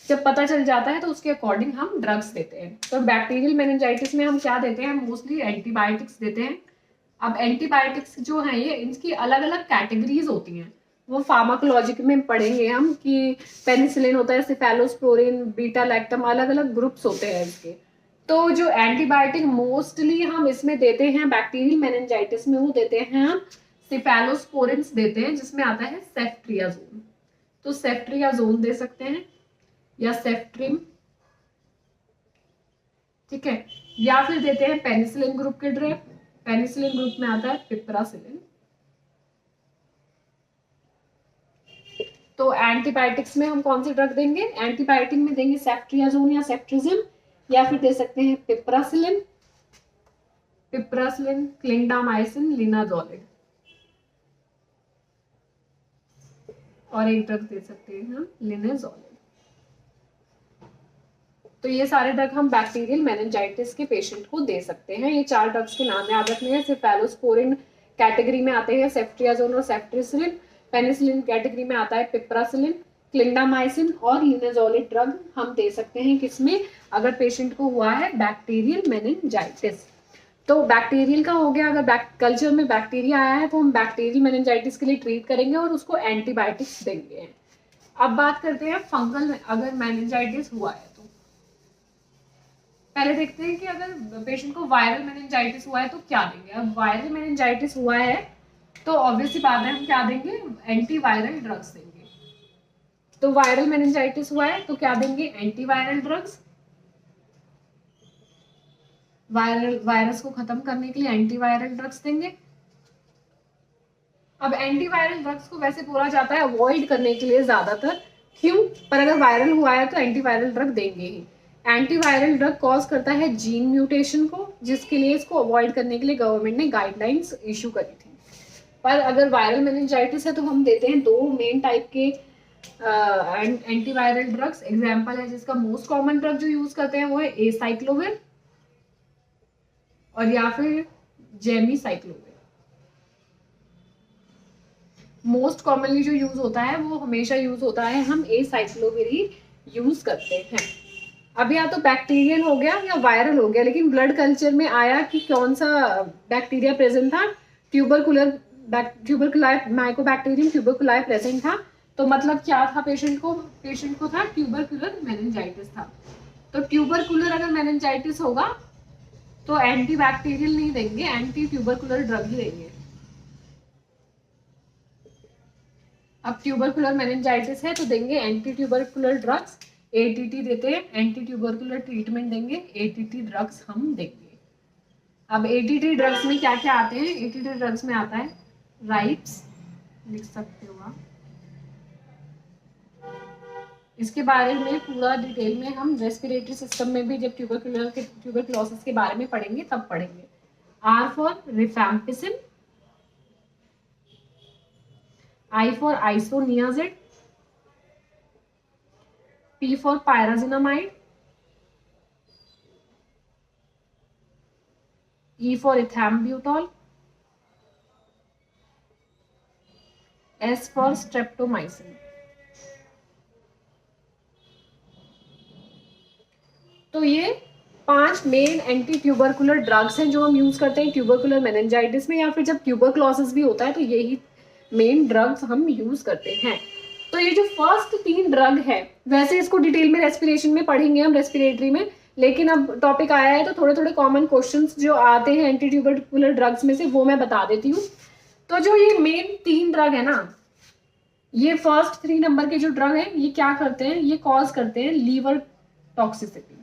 जब पता चल जाता है तो उसके अकॉर्डिंग हम ड्रग्स देते हैं। तो बैक्टीरियल मेनिंजाइटिस में हम क्या देते हैं? मोस्टली एंटीबायोटिक्स देते हैं। अब एंटीबायोटिक्स जो है ये, इनकी अलग अलग कैटेगरीज होती हैं, वो फार्माकोलॉजी में पढ़ेंगे हम, कि पेनिसिलिन होता है, सिफेलोस्पोरिन, बीटा लैक्टम, अलग अलग ग्रुप्स होते हैं इसके। तो जो एंटीबायोटिक मोस्टली हम इसमें देते हैं बैक्टीरियल मेनिंजाइटिस में, वो देते हैं हम सिफेलोस्पोरिन्स देते हैं जिसमें आता है सेफ्ट्रियाजोन, तो सेफ्ट्रियाजोन दे सकते हैं या सेफ्ट्रिम, ठीक है, या फिर देते हैं पेनिसिलिन ग्रुप के ड्रग। पेनिसिलिन ग्रुप में आता है पिप्रासिलिन। तो एंटीबायोटिक्स में हम कौन से ड्रग देंगे? एंटीबायोटिक में देंगे सेफ्ट्रियाजोन या सेफ्ट्रिजिम, या फिर दे सकते हैं पिप्रासिलिन, क्लिंडामाइसिन, लिनाजोलिड, और एक ड्रग दे सकते हैं हम लिनाजोलिड। तो ये सारे ड्रग हम बैक्टीरियल मेनिंजाइटिस के पेशेंट को दे सकते हैं। ये 4 ड्रग्स के नाम याद रखने हैं। सिफेलोस्पोरिन कैटेगरी में आते हैं सेफ्ट्रियाजोन और सेफ्ट्रिसिलिन, पेनिसिलिन कैटेगरी में आता है पिप्रासिलिन, क्लिंडामाइसिन और लिनाजोलिड ड्रग हम दे सकते हैं किसमें? अगर पेशेंट को हुआ है बैक्टीरियल मेनिंजाइटिस। तो बैक्टीरियल का हो गया, अगर कल्चर में बैक्टीरिया आया है तो हम बैक्टीरियल मेनिंजाइटिस के लिए ट्रीट करेंगे और उसको एंटीबायोटिक्स देंगे। अब बात करते हैं फंगल में अगर मेनिंजाइटिस हुआ है तो पहले देखते हैं कि अगर पेशेंट को वायरल मेनिंजाइटिस हुआ है तो क्या देंगे। अब वायरल मेनिंजाइटिस हुआ है तो ऑब्वियसली बात है हम क्या देंगे? एंटीवायरल ड्रग्स देंगे। तो वायरल मेनिंजाइटिस हुआ है तो क्या देंगे? Antiviral drugs. वायरस को खत्म करने के लिए एंटीवायरल ड्रग्स देंगे। अब एंटीवायरल ड्रग्स को वैसे बोला जाता है अवॉइड करने के लिए ज्यादातर, क्यों? पर अगर वायरल हुआ है तो एंटीवायरल ड्रग देंगे ही। एंटीवायरल ड्रग कॉज करता है जीन म्यूटेशन को, जिसके लिए इसको अवॉइड करने के लिए गवर्नमेंट ने गाइडलाइंस इशू करी थी। पर अगर वायरल मेनिंजाइटिस है तो हम देते हैं 2 मेन टाइप के एंटीवायरल ड्रग्स। एग्जांपल है जिसका मोस्ट कॉमन ड्रग जो यूज करते हैं वो है एसाइक्लोविर और या फिर जेमिसाइक्लोविर। मोस्ट कॉमनली जो यूज होता है वो हमेशा यूज होता है, हम एसाइक्लोविर ही यूज करते हैं। अब या तो बैक्टीरियल हो गया या वायरल हो गया, लेकिन ब्लड कल्चर में आया कि कौन सा बैक्टीरिया प्रेजेंट था? ट्यूबरकुलाई माइकोबैक्टीरियम ट्यूबरकुलाई प्रेजेंट था। तो मतलब क्या था? पेशेंट को था ट्यूबरकुलर मेनिंजाइटिस था। तो ट्यूबरकुलर अगर मेनिंजाइटिस होगा तो एंटीबैक्टीरियल नहीं देंगे, एंटी ट्यूबरकुलर ड्रग ही देंगे। अब ट्यूबरकुलर मेनिंजाइटिस है तो देंगे एंटी ट्यूबरकुलर ड्रग्स, एटीटी देते हैं, एंटी ट्यूबरकुलर ट्रीटमेंट देंगे, एटीटी ड्रग्स हम देंगे। अब एटीटी ड्रग्स में क्या क्या आते हैं? एटीटी ड्रग्स में आता है राइप्स, लिख सकते हो आप। इसके बारे में पूरा डिटेल में हम रेस्पिरेटरी सिस्टम में भी जब ट्यूबरकुलोसिस के बारे में पढ़ेंगे तब पढ़ेंगे। R for rifampicin, I for isoniazid, P for pyrazinamide, E for ethambutol, S for streptomycin। तो ये 5 मेन एंटी ट्यूबरकुलर ड्रग्स हैं जो हम यूज करते हैं ट्यूबरकुलर मेनिंजाइटिस में, या फिर जब ट्यूबरकुलोसिस भी होता है तो यही मेन ड्रग्स हम यूज करते हैं। तो ये जो फर्स्ट 3 ड्रग है, वैसे इसको डिटेल में रेस्पिरेशन में पढ़ेंगे हम, रेस्पिरेटरी में, लेकिन अब टॉपिक आया है तो थोड़े थोड़े कॉमन क्वेश्चंस जो आते हैं एंटी ट्यूबरकुलर ड्रग्स में से वो मैं बता देती हूँ। तो जो ये मेन 3 ड्रग है ना, ये फर्स्ट 3 नंबर के जो ड्रग है ये क्या करते हैं? ये कॉज करते हैं लीवर टॉक्सिसिटी,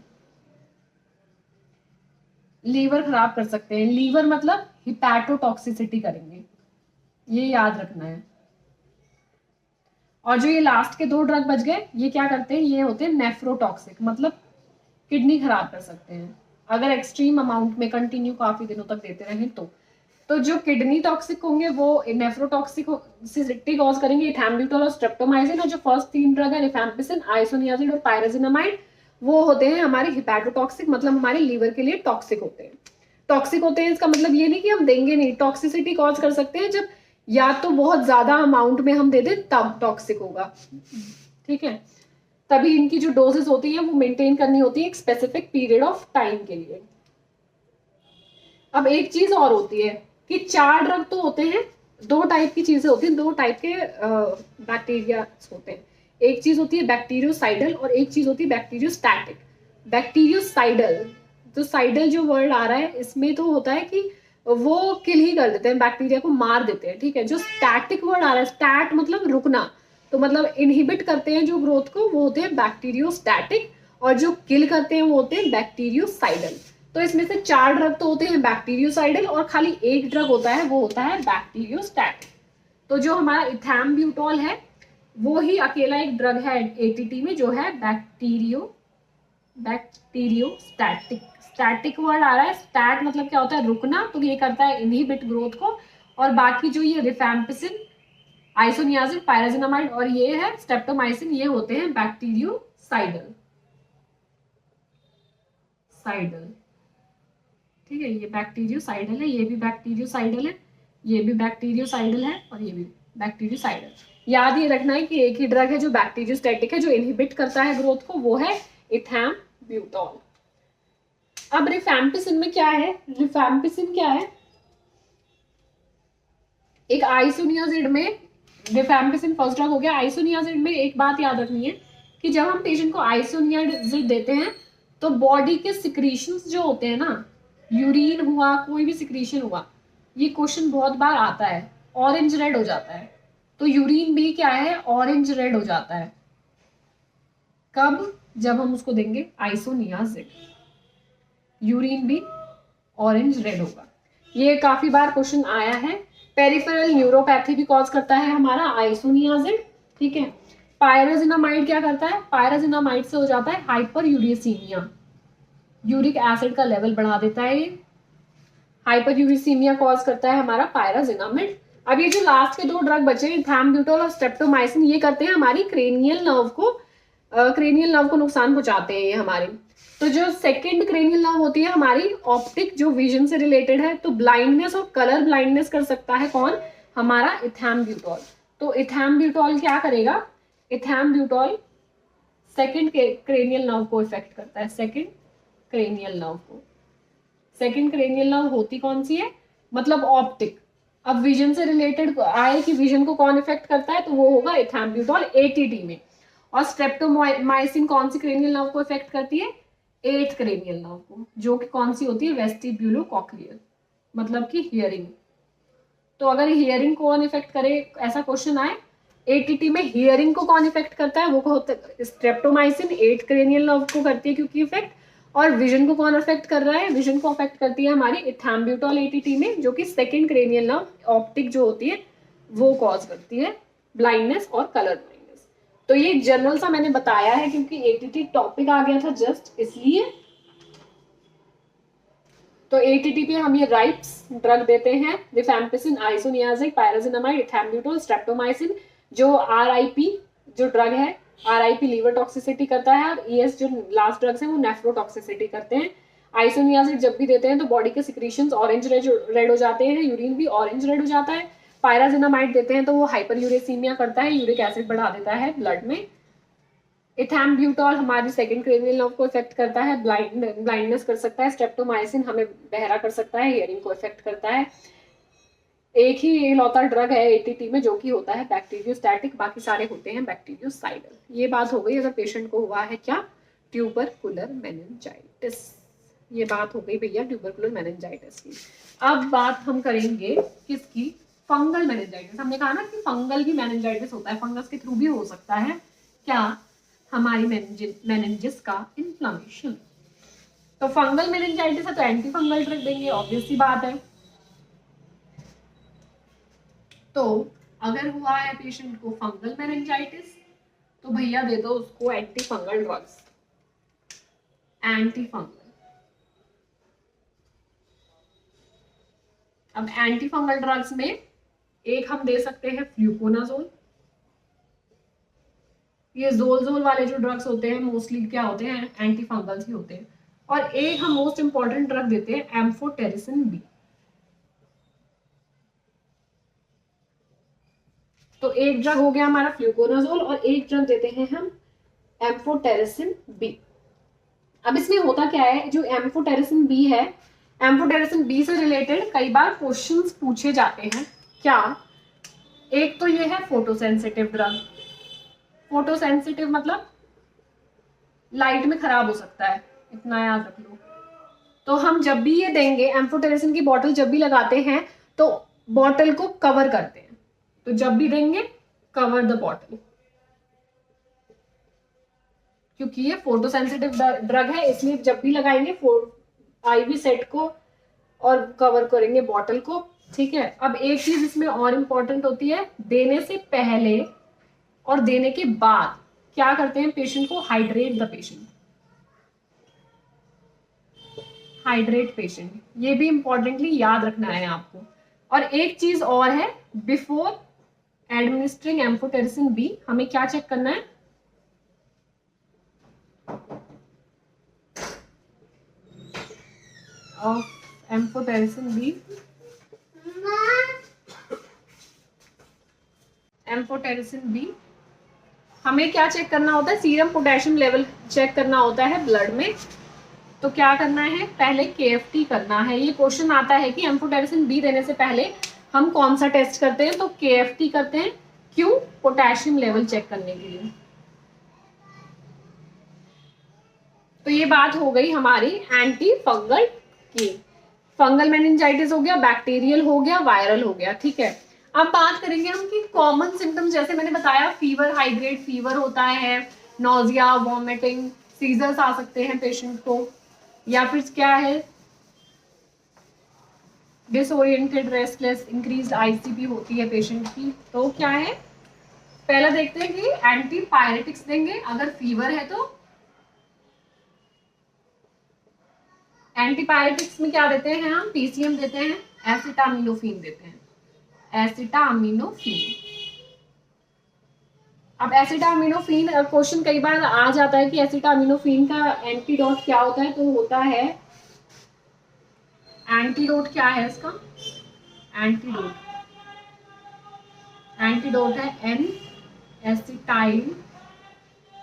लीवर खराब कर सकते हैं। लीवर मतलब हिपैटोटॉक्सिसिटी करेंगे, ये याद रखना है। और जो ये लास्ट के 2 ड्रग बच गए, ये क्या करते हैं? ये होते हैं नेफ्रोटॉक्सिक, मतलब किडनी खराब कर सकते हैं अगर एक्सट्रीम अमाउंट में कंटिन्यू काफी दिनों तक देते रहें तो जो किडनी टॉक्सिक होंगे वो नेफ्रोटॉक्सिसिटी कॉज करेंगे, इथैम्ब्यूटोल और स्ट्रेप्टोमाइसिन। और जो फर्स्ट 3 ड्रग है रिफैम्पिसिन, आइसोनियाजिड और पायराजिनामाइड, वो होते हैं हमारे हिपैटोटॉक्सिक, मतलब हमारे लीवर के लिए टॉक्सिक होते हैं। टॉक्सिक होते हैं इसका मतलब ये नहीं कि हम देंगे नहीं, टॉक्सिसिटी कॉज कर सकते हैं जब या तो बहुत ज्यादा अमाउंट में हम दे दें तब टॉक्सिक होगा, ठीक है। तभी इनकी जो डोजेस होती है वो मेंटेन करनी होती है एक स्पेसिफिक पीरियड ऑफ टाइम के लिए। अब एक चीज और होती है कि 4 ड्रग तो होते हैं, 2 टाइप की चीजें होती हैं, 2 टाइप के बैक्टीरिया होते हैं। एक चीज होती है बैक्टीरियोसाइडल और एक चीज होती है बैक्टीरियोस्टैटिक। बैक्टीरियोसाइडल, तो साइडल जो वर्ड आ रहा है इसमें तो होता है कि वो किल ही कर देते हैं, बैक्टीरिया को मार देते हैं, ठीक है। जो स्टैटिक वर्ड आ रहा है, स्टैट मतलब रुकना, तो मतलब इनहिबिट करते हैं जो ग्रोथ को, वो होते हैं बैक्टीरियोस्टैटिक, और जो किल करते हैं वो होते हैं बैक्टीरियोसाइडल। तो इसमें से 4 ड्रग तो होते हैं बैक्टीरियोसाइडल, और खाली एक ड्रग होता है वो होता है बैक्टीरियोस्टैटिक। तो जो हमारा इथैम्ब्यूटॉल है वो ही अकेला एक ड्रग है एटीटी में जो है बैक्टीरियोस्टैटिक। स्टैटिक वर्ड आ रहा है, स्टैट मतलब क्या होता है, रुकना, तो ये करता है इनहिबिट ग्रोथ को। और बाकी जो ये रिफैम्पिसिन, आइसोनियाजिन, पायराजिनामाइड और ये है स्ट्रेप्टोमाइसिन, ये होते हैं बैक्टीरियोसाइडल। ठीक है, ये बैक्टीरियोसाइडल है, ये भी बैक्टीरियोसाइडल है, ये भी बैक्टीरियोसाइडल है, और ये भी बैक्टीरियोसाइडल। याद ये रखना है कि एक ही ड्रग है जो बैक्टीरियोस्टैटिक है, जो इनहिबिट करता है ग्रोथ को, वो है इथैम्ब्यूटॉल। अब रिफैम्पिसिन में क्या है, रिफैम्पिसिन क्या है, एक आइसोनियाजिड में, रिफैम्पिसिन फर्स्ट ड्रग हो गया। आइसोनियाजिड में एक बात याद रखनी है कि जब हम पेशेंट को आइसोनियाजिड देते हैं तो बॉडी के सिक्रीशंस जो होते हैं ना, यूरिन हुआ, कोई भी सिक्रीशन हुआ, ये क्वेश्चन बहुत बार आता है, ऑरेंज रेड हो जाता है। तो यूरिन भी क्या है, ऑरेंज रेड हो जाता है। कब, जब हम उसको देंगे आइसोनियाजिड, यूरिन भी ऑरेंज रेड होगा। ये काफी बार क्वेश्चन आया है। पेरिफेरल न्यूरोपैथी भी कॉज करता है हमारा आइसोनियाजिड, ठीक है। पायराजिनामाइड क्या करता है, पायराजिनामाइड से हो जाता है हाइपर यूरिसीमिया, यूरिक एसिड का लेवल बढ़ा देता है। ये हाइपर यूरिसीमिया कॉज करता है हमारा पायराजिनामाइड। अब ये जो लास्ट के 2 ड्रग बचे हैं, इथैम्ब्यूटॉल और स्ट्रेप्टोमाइसिन, ये करते हैं हमारी क्रेनियल नर्व को नुकसान पहुंचाते हैं ये हमारे। तो जो सेकंड क्रेनियल नर्व होती है हमारी ऑप्टिक, जो विजन से रिलेटेड है, तो ब्लाइंडनेस और कलर ब्लाइंडनेस कर सकता है कौन, हमारा इथैम्ब्यूटॉल। तो इथैम्ब्यूटॉल क्या करेगा, इथैम्ब्यूटॉल सेकंड क्रेनियल नर्व को इफेक्ट करता है, सेकंड क्रेनियल नर्व को। सेकंड क्रेनियल नर्व होती कौन सी है, मतलब ऑप्टिक। अब विजन से रिलेटेड आए कि विजन को कौन इफेक्ट करता है, तो वो होगा इथैम्ब्यूटॉल एटीटी में। और स्ट्रेप्टोमाइसिन कौन सी क्रेनियल नर्व को इफेक्ट करती है, 8th क्रेनियल नर्व को, जो कि कौन सी होती है, वेस्टिब्यूलोकॉक्लियर, मतलब कि हियरिंग। तो अगर हियरिंग कौन इफेक्ट करे, ऐसा क्वेश्चन आए, एटीटी में हियरिंग को कौन इफेक्ट करता है, वो होता है स्ट्रेप्टोमाइसिन, 8th क्रेनियल नर्व को करती है क्योंकि इफेक्ट। और विजन को कौन अफेक्ट कर रहा है, विजन को अफेक्ट करती है हमारी इथैम्ब्यूटॉल एटीटी में, जो कि सेकंड क्रेनियल नर्व ऑप्टिक जो होती है वो कॉज करती है ब्लाइंडनेस और कलर ब्लाइंडनेस। तो ये जनरल सा मैंने बताया है क्योंकि एटीटी टॉपिक आ गया था जस्ट इसलिए। तो एटीटी पे हम ये राइप्स ड्रग देते हैं, रिफैम्पिसिन, आइसोनियाजिड, पायराजिनामाइड, इथैम्ब्यूटॉल, स्ट्रेप्टोमाइसिन। जो आरआईपी जो ड्रग है, आरआईपी लीवर टॉक्सिसिटी करता है, और ईएस जो लास्ट ड्रग्स हैं वो नेफ्रोटॉक्सिसिटी करते हैं। आइसोनियाजिड जब भी देते हैं तो बॉडी के सिक्रीशंस ऑरेंज रेड हो जाते हैं, यूरिन भी ऑरेंज रेड हो जाता है। पायराजिनामाइड देते हैं तो वो हाइपर यूरेसीमिया करता है, यूरिक एसिड बढ़ा देता है ब्लड में। इथैम्ब्यूटॉल हमारी सेकंड क्रेनियल नर्व को इफेक्ट करता है, ब्लाइंडनेस कर सकता है। स्ट्रेप्टोमाइसिन हमें बहरा कर सकता है, हियरिंग को इफेक्ट करता है। एक ही इकलौता ड्रग है एटीटी में जो कि होता है बैक्टीरियोस्टैटिक, बाकी सारे होते हैं बैक्टीरियोसाइडल। ये बात हो गई अगर पेशेंट को हुआ है क्या, ट्यूबरकुलर मेनिंजाइटिस। ये बात हो गई भैया ट्यूबरकुलर मेनिंजाइटिस की। अब बात हम करेंगे किसकी, फंगल मेनिंजाइटिस। हमने कहा ना कि फंगल भी मेनिंजाइटिस होता है, फंगस के थ्रू भी हो सकता है क्या, हमारी मेनिंजिस का इन्फ्लेमेशन। तो फंगल मेनिंजाइटिस है तो एंटी फंगल ड्रग देंगे, ऑब्वियस सी बात है। तो अगर हुआ है पेशेंट को फंगल मेनिंजाइटिस तो भैया दे दो उसको anti fungal drugs, anti fungal. अब एंटी फंगल ड्रग्स में एक हम दे सकते हैं फ्लूकोनाजोल। ये जोल वाले जो ड्रग्स होते हैं मोस्टली क्या होते हैं, एंटी फंगल्स ही होते हैं। और एक हम मोस्ट इंपॉर्टेंट ड्रग देते हैं एम्फोटेरिसिन बी। तो एक ड्रग हो गया हमारा फ्लूकोनाजोल और एक ड्रग देते हैं हम एम्फोटेरिसिन बी। अब इसमें होता क्या है, जो एम्फोटेरिसिन बी है, एम्फोटेरिसिन बी से रिलेटेड कई बार क्वेश्चंस पूछे जाते हैं क्या। एक तो ये है फोटोसेंसिटिव ड्रग। फोटोसेंसिटिव मतलब लाइट में खराब हो सकता है, इतना याद रख लो। तो हम जब भी ये देंगे एम्फोटेरिसिन की बॉटल जब भी लगाते हैं तो बॉटल को कवर करते हैं, तो जब भी देंगे कवर द बॉटल, क्योंकि ये फोटोसेंसिटिव ड्रग है इसलिए जब भी लगाएंगे आईवी सेट को और कवर करेंगे बॉटल को। ठीक है, अब एक चीज इसमें और इम्पोर्टेंट होती है, देने से पहले और देने के बाद क्या करते हैं, पेशेंट को hydrate the patient, hydrate patient, ये भी इंपॉर्टेंटली याद रखना है आपको। और एक चीज और है, बिफोर एडमिनिस्ट्रिंग एम्फोटेरिसिन बी हमें क्या चेक करना है, of amphotericin B, amphotericin B हमें क्या चेक करना होता है, सीरम पोटेशियम लेवल चेक करना होता है ब्लड में। तो क्या करना है, पहले KFT करना है। ये क्वेश्चन आता है कि एम्फोटेरिसिन बी देने से पहले हम कौन सा टेस्ट करते हैं, तो KFT करते हैं। क्यों, पोटेशियम लेवल चेक करने के लिए। तो ये बात हो गई हमारी एंटी फंगल की। फंगल मेनिंजाइटिस हो गया, बैक्टीरियल हो गया, वायरल हो गया। ठीक है, अब बात करेंगे हम कि कॉमन सिम्टम, जैसे मैंने बताया फीवर, हाई ग्रेड फीवर होता है, नोजिया, वॉमिटिंग, सीजर्स आ सकते हैं पेशेंट को, या फिर क्या है, डिसओरिएंटेड, रेस्टलेस, इंक्रीज्ड ICP होती है पेशेंट की। तो क्या है, पहला देखते हैं कि एंटीपायरेटिक्स देंगे अगर फीवर है तो। एंटीपायरेटिक्स में क्या देते हैं हम, PCM देते हैं, एसिटामिनोफेन देते हैं, एसिटामिनोफेन। अब एसिटामिनोफेन क्वेश्चन कई बार आ जाता है कि एसिटामिनोफेन का एंटीडोट क्या होता है, तो होता है, एंटीडोट क्या है इसका, एंटीडोट, एंटीडोट है N एसिटाइल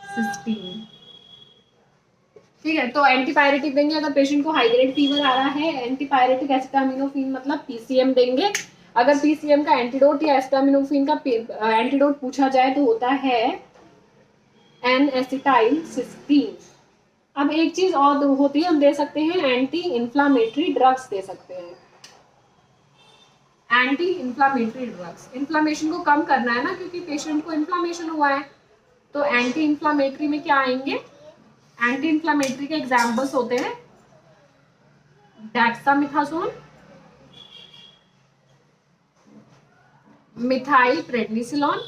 सिस्टीन। ठीक है, तो एंटीपायरेटिक देंगे अगर पेशेंट को हाई ग्रेड फीवर आ रहा है, एंटीपायरेटिक एसिटामिनोफेन मतलब PCM देंगे। अगर PCM का एंटीडोट या एसिटामिनोफेन का एंटीडोट पूछा जाए तो होता है N एसिटाइल सिस्टीन। अब एक चीज और होती है, हम दे सकते हैं एंटी इंफ्लामेटरी ड्रग्स दे सकते हैं, एंटी इंफ्लामेटरी ड्रग्स। इन्फ्लामेशन को कम करना है ना, क्योंकि पेशेंट को इन्फ्लामेशन हुआ है, तो एंटी इंफ्लामेटरी में क्या आएंगे, एंटी इंफ्लामेटरी के एग्जाम्पल्स होते हैं डेक्सामेथासोन, मिथाइल प्रेडनिसोलोन,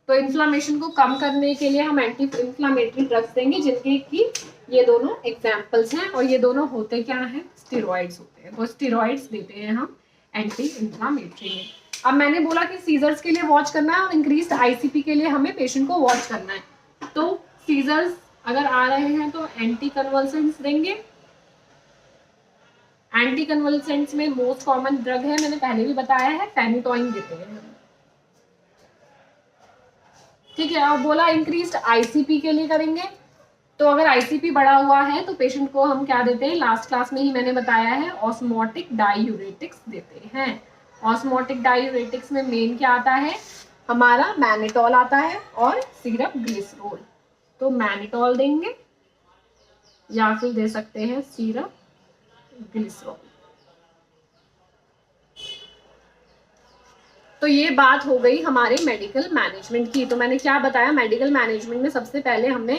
तो इन्फ्लामेशन को कम करने के लिए हम एंटी इंफ्लामेटरी ड्रग्स देंगे, जिनके की ये दोनों एग्जाम्पल्स हैं, और ये दोनों होते क्या हैं, स्टेरॉइड्स होते हैं। तो स्टेरॉइड्स देते हैं हम एंटी इंफ्लामेटरी में। अब मैंने बोला कि सीजर्स के लिए वॉच करना है और इंक्रीज्ड ICP के लिए हमें पेशेंट को वॉच करना है। तो सीजर्स अगर आ रहे हैं तो एंटी कन्वल्सेंट्स देंगे। एंटी कन्वल्सेंट्स में मोस्ट कॉमन ड्रग है, मैंने पहले भी बताया है, फेनिटोइन देते हैं। ठीक है, अब बोला इंक्रीज्ड ICP के लिए करेंगे, तो अगर ICP बढ़ा हुआ है तो पेशेंट को हम क्या देते हैं, लास्ट क्लास में ही मैंने बताया है, ऑस्मोटिक डायूरेटिक्स देते हैं। ऑस्मोटिक डायूरेटिक्स में मेन क्या आता है हमारा, मैनिटोल आता है और सिरप ग्लिसरोल। तो मैनिटोल देंगे या फिर दे सकते हैं सिरप ग्लिसरोल। तो ये बात हो गई हमारे मेडिकल मैनेजमेंट की। तो मैंने क्या बताया, मेडिकल मैनेजमेंट में सबसे पहले हमने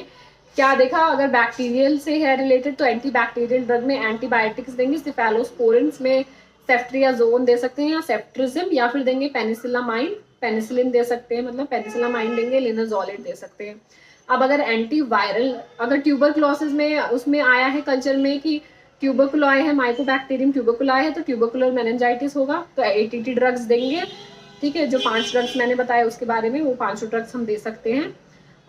क्या देखा, अगर बैक्टीरियल से है रिलेटेड तो एंटीबैक्टीरियल ड्रग में एंटीबायोटिक्स देंगे, सिफेलोस्पोरिन्स में सेफ्ट्रियाजोन दे सकते हैं या सेफ्ट्रिजिम, या फिर देंगे पेनिसिलामाइन, पेनिसिलिन दे सकते हैं, मतलब पेनिसिलामाइन देंगे, लिनाजोलेट दे सकते हैं। अब अगर एंटीवायरल, अगर ट्यूबरक्लोसिस में उसमें आया है कल्चर में कि ट्यूबरकुलाई है, माइकोबैक्टीरियम ट्यूबरकुलाई है, तो ट्यूबरकुलर मेनिंजाइटिस होगा, तो ATT ड्रग्स देंगे। ठीक है, जो 5 ड्रग्स मैंने बताया उसके बारे में, वो 5 ड्रग्स हम दे सकते हैं।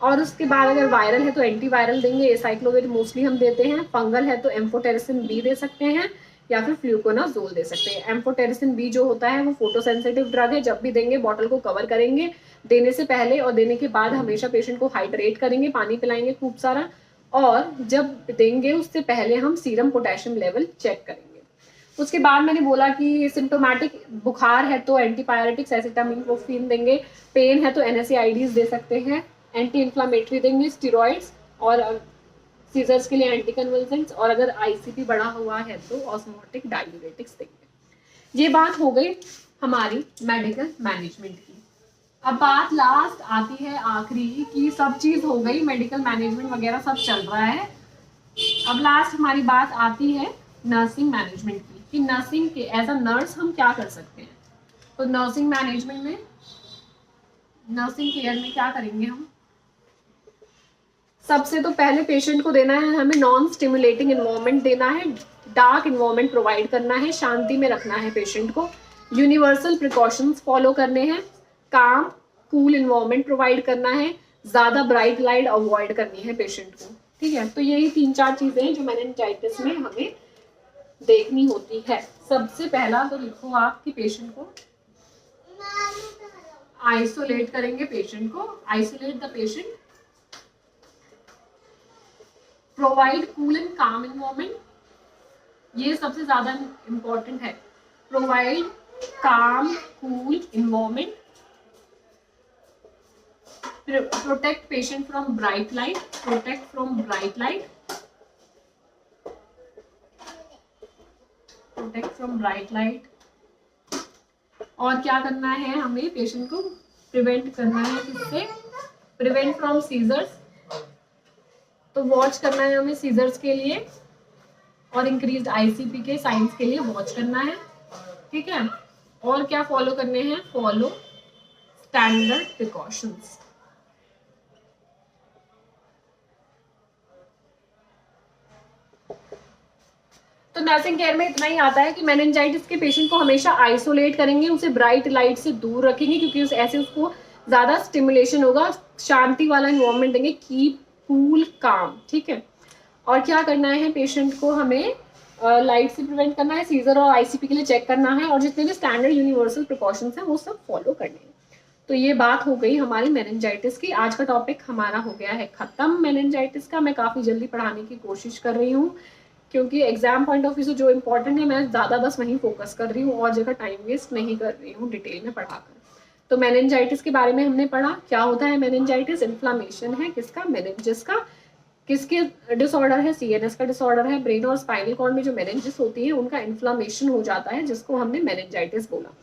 और उसके बाद अगर वायरल है तो एंटीवायरल देंगे, एसाइक्लोविर मोस्टली हम देते हैं। फंगल है तो एम्फोटेरिसिन बी दे सकते हैं या फिर फ्लूकोनाजोल दे सकते हैं। एम्फोटेरिसिन बी जो होता है वो फोटोसेंसिटिव ड्रग है, जब भी देंगे बॉटल को कवर करेंगे, देने से पहले और देने के बाद हमेशा पेशेंट को हाइड्रेट करेंगे, पानी पिलाएंगे खूब सारा, और जब देंगे उससे पहले हम सीरम पोटेशियम लेवल चेक करेंगे। उसके बाद मैंने बोला कि सिम्टोमेटिक बुखार है तो एंटीपायरेटिक्स एसिटामिनोफेन देंगे, पेन है तो NSAIDs दे सकते हैं, एंटी इंफ्लामेटरी देंगे, स्टेरॉइड्स, और सीजर्स के लिए एंटी कन्वल्सेंट्स, और अगर आईसीपी बढ़ा हुआ है तो ऑस्मोटिक डाययूरेटिक्स देंगे। ये बात हो गई हमारी मेडिकल मैनेजमेंट की। अब बात लास्ट आती है आखिरी की, सब चीज हो गई, मेडिकल मैनेजमेंट वगैरह सब चल रहा है। अब लास्ट हमारी बात आती है नर्सिंग मैनेजमेंट की, कि नर्सिंग के एज अ नर्स हम क्या कर सकते हैं। तो नर्सिंग मैनेजमेंट में, नर्सिंग केयर में क्या करेंगे हम, सबसे तो पहले पेशेंट को देना है हमें नॉन स्टिमुलेटिंग इन्वायरमेंट देना है, डार्क इन्वायरमेंट प्रोवाइड करना है, शांति में रखना है पेशेंट को, यूनिवर्सल प्रिकॉशंस फॉलो करने हैं, काम कूल इन्वायरमेंट प्रोवाइड करना है, ज्यादा ब्राइट लाइट अवॉइड करनी है पेशेंट को। ठीक है, तो यही 3-4 चीजें हैं जो मेनिंजाइटिस में हमें देखनी होती है। सबसे पहला तो लिखो आप कि पेशेंट को आइसोलेट करेंगे, पेशेंट को isolate the patient, provide cool and काम इन्वायरमेंट, ये सबसे ज्यादा इंपॉर्टेंट है, प्रोवाइड काम cool environment, protect patient from bright light, protect from bright light, protect from bright light, और क्या करना है हमें पेशेंट को प्रिवेंट करना है, किससे, प्रिवेंट फ्रॉम सीजर्स, तो वॉच करना है हमें सीजर्स के लिए, और इंक्रीज्ड आईसीपी के साइंस के लिए वॉच करना है। ठीक है, और क्या फॉलो करने हैं, फॉलो स्टैंडर्ड प्रिकॉशंस। तो नर्सिंग केयर में इतना ही आता है कि मेनिंजाइटिस के पेशेंट को हमेशा आइसोलेट करेंगे, उसे ब्राइट लाइट से दूर रखेंगे क्योंकि ऐसे उसको ज्यादा स्टिमुलेशन होगा, शांति वाला इन्वायरमेंट देंगे, कीप कूल काम। ठीक है, और क्या करना है पेशेंट को हमें लाइट से प्रिवेंट करना है, सीजर और आईसीपी के लिए चेक करना है, और जितने भी स्टैंडर्ड यूनिवर्सल प्रिकॉशंस हैं वो सब फॉलो करने हैं। तो ये बात हो गई हमारी मेनिंजाइटिस की। आज का टॉपिक हमारा हो गया है खत्म मेनिंजाइटिस का। मैं काफी जल्दी पढ़ाने की कोशिश कर रही हूँ क्योंकि एग्जाम पॉइंट ऑफ व्यू से जो इम्पोर्टेंट है मैं ज्यादा बस वहीं फोकस कर रही हूँ और जगह टाइम वेस्ट नहीं कर रही हूँ डिटेल में पढ़ाकर। तो मेनिंजाइटिस के बारे में हमने पढ़ा, क्या होता है मेनिंजाइटिस, इन्फ्लामेशन है किसका, मेनिंजिस का, किसके डिसऑर्डर है, सीएनएस का डिसऑर्डर है, ब्रेन और स्पाइनल कॉर्ड में जो मेनिंजिस होती है उनका इन्फ्लामेशन हो जाता है जिसको हमने मेनिंजाइटिस बोला।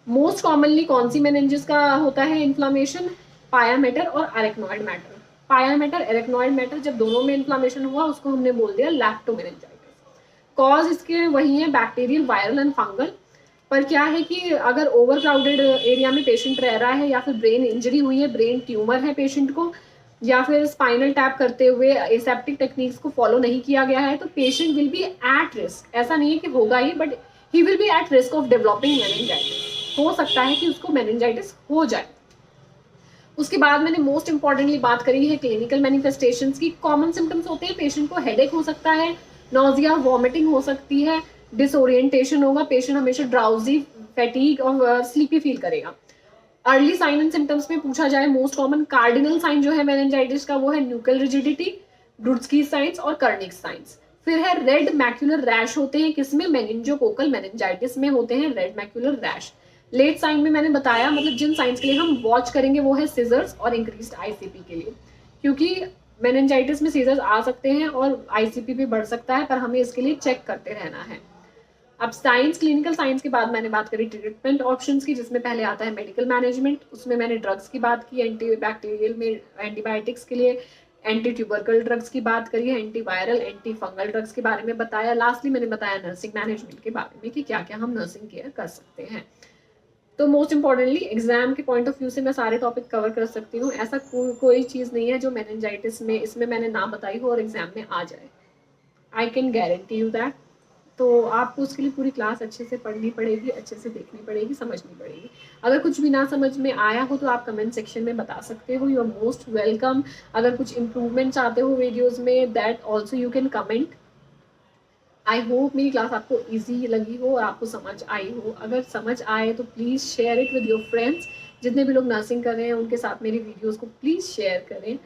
मोस्ट कॉमनली कौन सी मेनिंजिस का होता है इन्फ्लामेशन, पाया मैटर और अरेक्नॉइड मैटर। पाया मैटर, एरेक्नॉइड मैटर, जब दोनों में इन्फ्लामेशन हुआ उसको हमने बोल दिया लैक्टोमेनिंजाइटिस। कॉज इसके वही है, बैक्टीरियल, वायरल एंड फंगल। पर क्या है कि अगर ओवर क्राउडेड एरिया में पेशेंट रह रहा है या फिर ब्रेन इंजरी हुई है, ब्रेन ट्यूमर है पेशेंट को, या फिर स्पाइनल टैप करते हुए एसेप्टिक टेक्निक्स को फॉलो नहीं किया गया है, तो patient will be at risk. ऐसा नहीं है कि होगा ही, but he will be at risk of developing meningitis. हो सकता है कि उसको मेनिंजाइटिस हो जाए। उसके बाद मैंने मोस्ट इंपॉर्टेंटली बात करी है क्लिनिकल मैनिफेस्टेशंस की। कॉमन सिम्टम्स होते हैं, पेशेंट को हेडेक हो सकता है, नोजिया, वॉमिटिंग हो सकती है, डिसोरिएंटेशन होगा, पेशेंट हमेशा ड्राउजी, फैटीग और स्लीपी फील करेगा। अर्ली साइन एंड सिम्टम्स में पूछा जाए, मोस्ट कॉमन कार्डिनल साइन जो है मेनिंजाइटिस का वो है न्यूकल रिजिडिटी, ब्रुड्स्की साइंस और कर्निक साइंस। फिर है रेड मैक्यूलर रैश होते हैं, किसमें, मेनिंजोकोकल मेनिंजाइटिस में होते हैं red macular rash. Late sign में मैंने बताया, मतलब जिन साइंस के लिए हम वॉच करेंगे वो है सीजर्स और इंक्रीज्ड आईसीपी के लिए, क्योंकि मेनिंजाइटिस में सीजर्स आ सकते हैं और आईसीपी भी बढ़ सकता है, पर हमें इसके लिए चेक करते रहना है। अब साइंस, क्लिनिकल साइंस के बाद मैंने बात करी ट्रीटमेंट ऑप्शंस की, जिसमें पहले आता है मेडिकल मैनेजमेंट। उसमें मैंने ड्रग्स की बात की, एंटी बैक्टीरियल में एंटीबायोटिक्स के लिए एंटी ट्यूबरकल ड्रग्स की बात करी है, anti viral, anti fungal drugs के बारे में बताया। लास्टली मैंने बताया नर्सिंग मैनेजमेंट के बारे में कि क्या क्या हम नर्सिंग केयर कर सकते हैं। तो मोस्ट इंपॉर्टेंटली एग्जाम के पॉइंट ऑफ व्यू से मैं सारे टॉपिक कवर कर सकती हूँ। ऐसा कोई चीज़ नहीं है जो मेनिंजाइटिस में इसमें मैंने ना बताई हो और एग्जाम में आ जाए। I can guarantee you that. तो आपको उसके लिए पूरी क्लास अच्छे से पढ़नी पड़ेगी, अच्छे से देखनी पड़ेगी, समझनी पड़ेगी। अगर कुछ भी ना समझ में आया हो तो आप कमेंट सेक्शन में बता सकते हो, यू आर मोस्ट वेलकम। अगर कुछ इम्प्रूवमेंट चाहते हो वीडियोज़ में, that also you can comment. I hope मेरी क्लास आपको ईजी लगी हो और आपको समझ आई हो। अगर समझ आए तो please share it with your friends. जितने भी लोग नर्सिंग कर रहे हैं उनके साथ मेरी वीडियोज़ को प्लीज़ शेयर करें।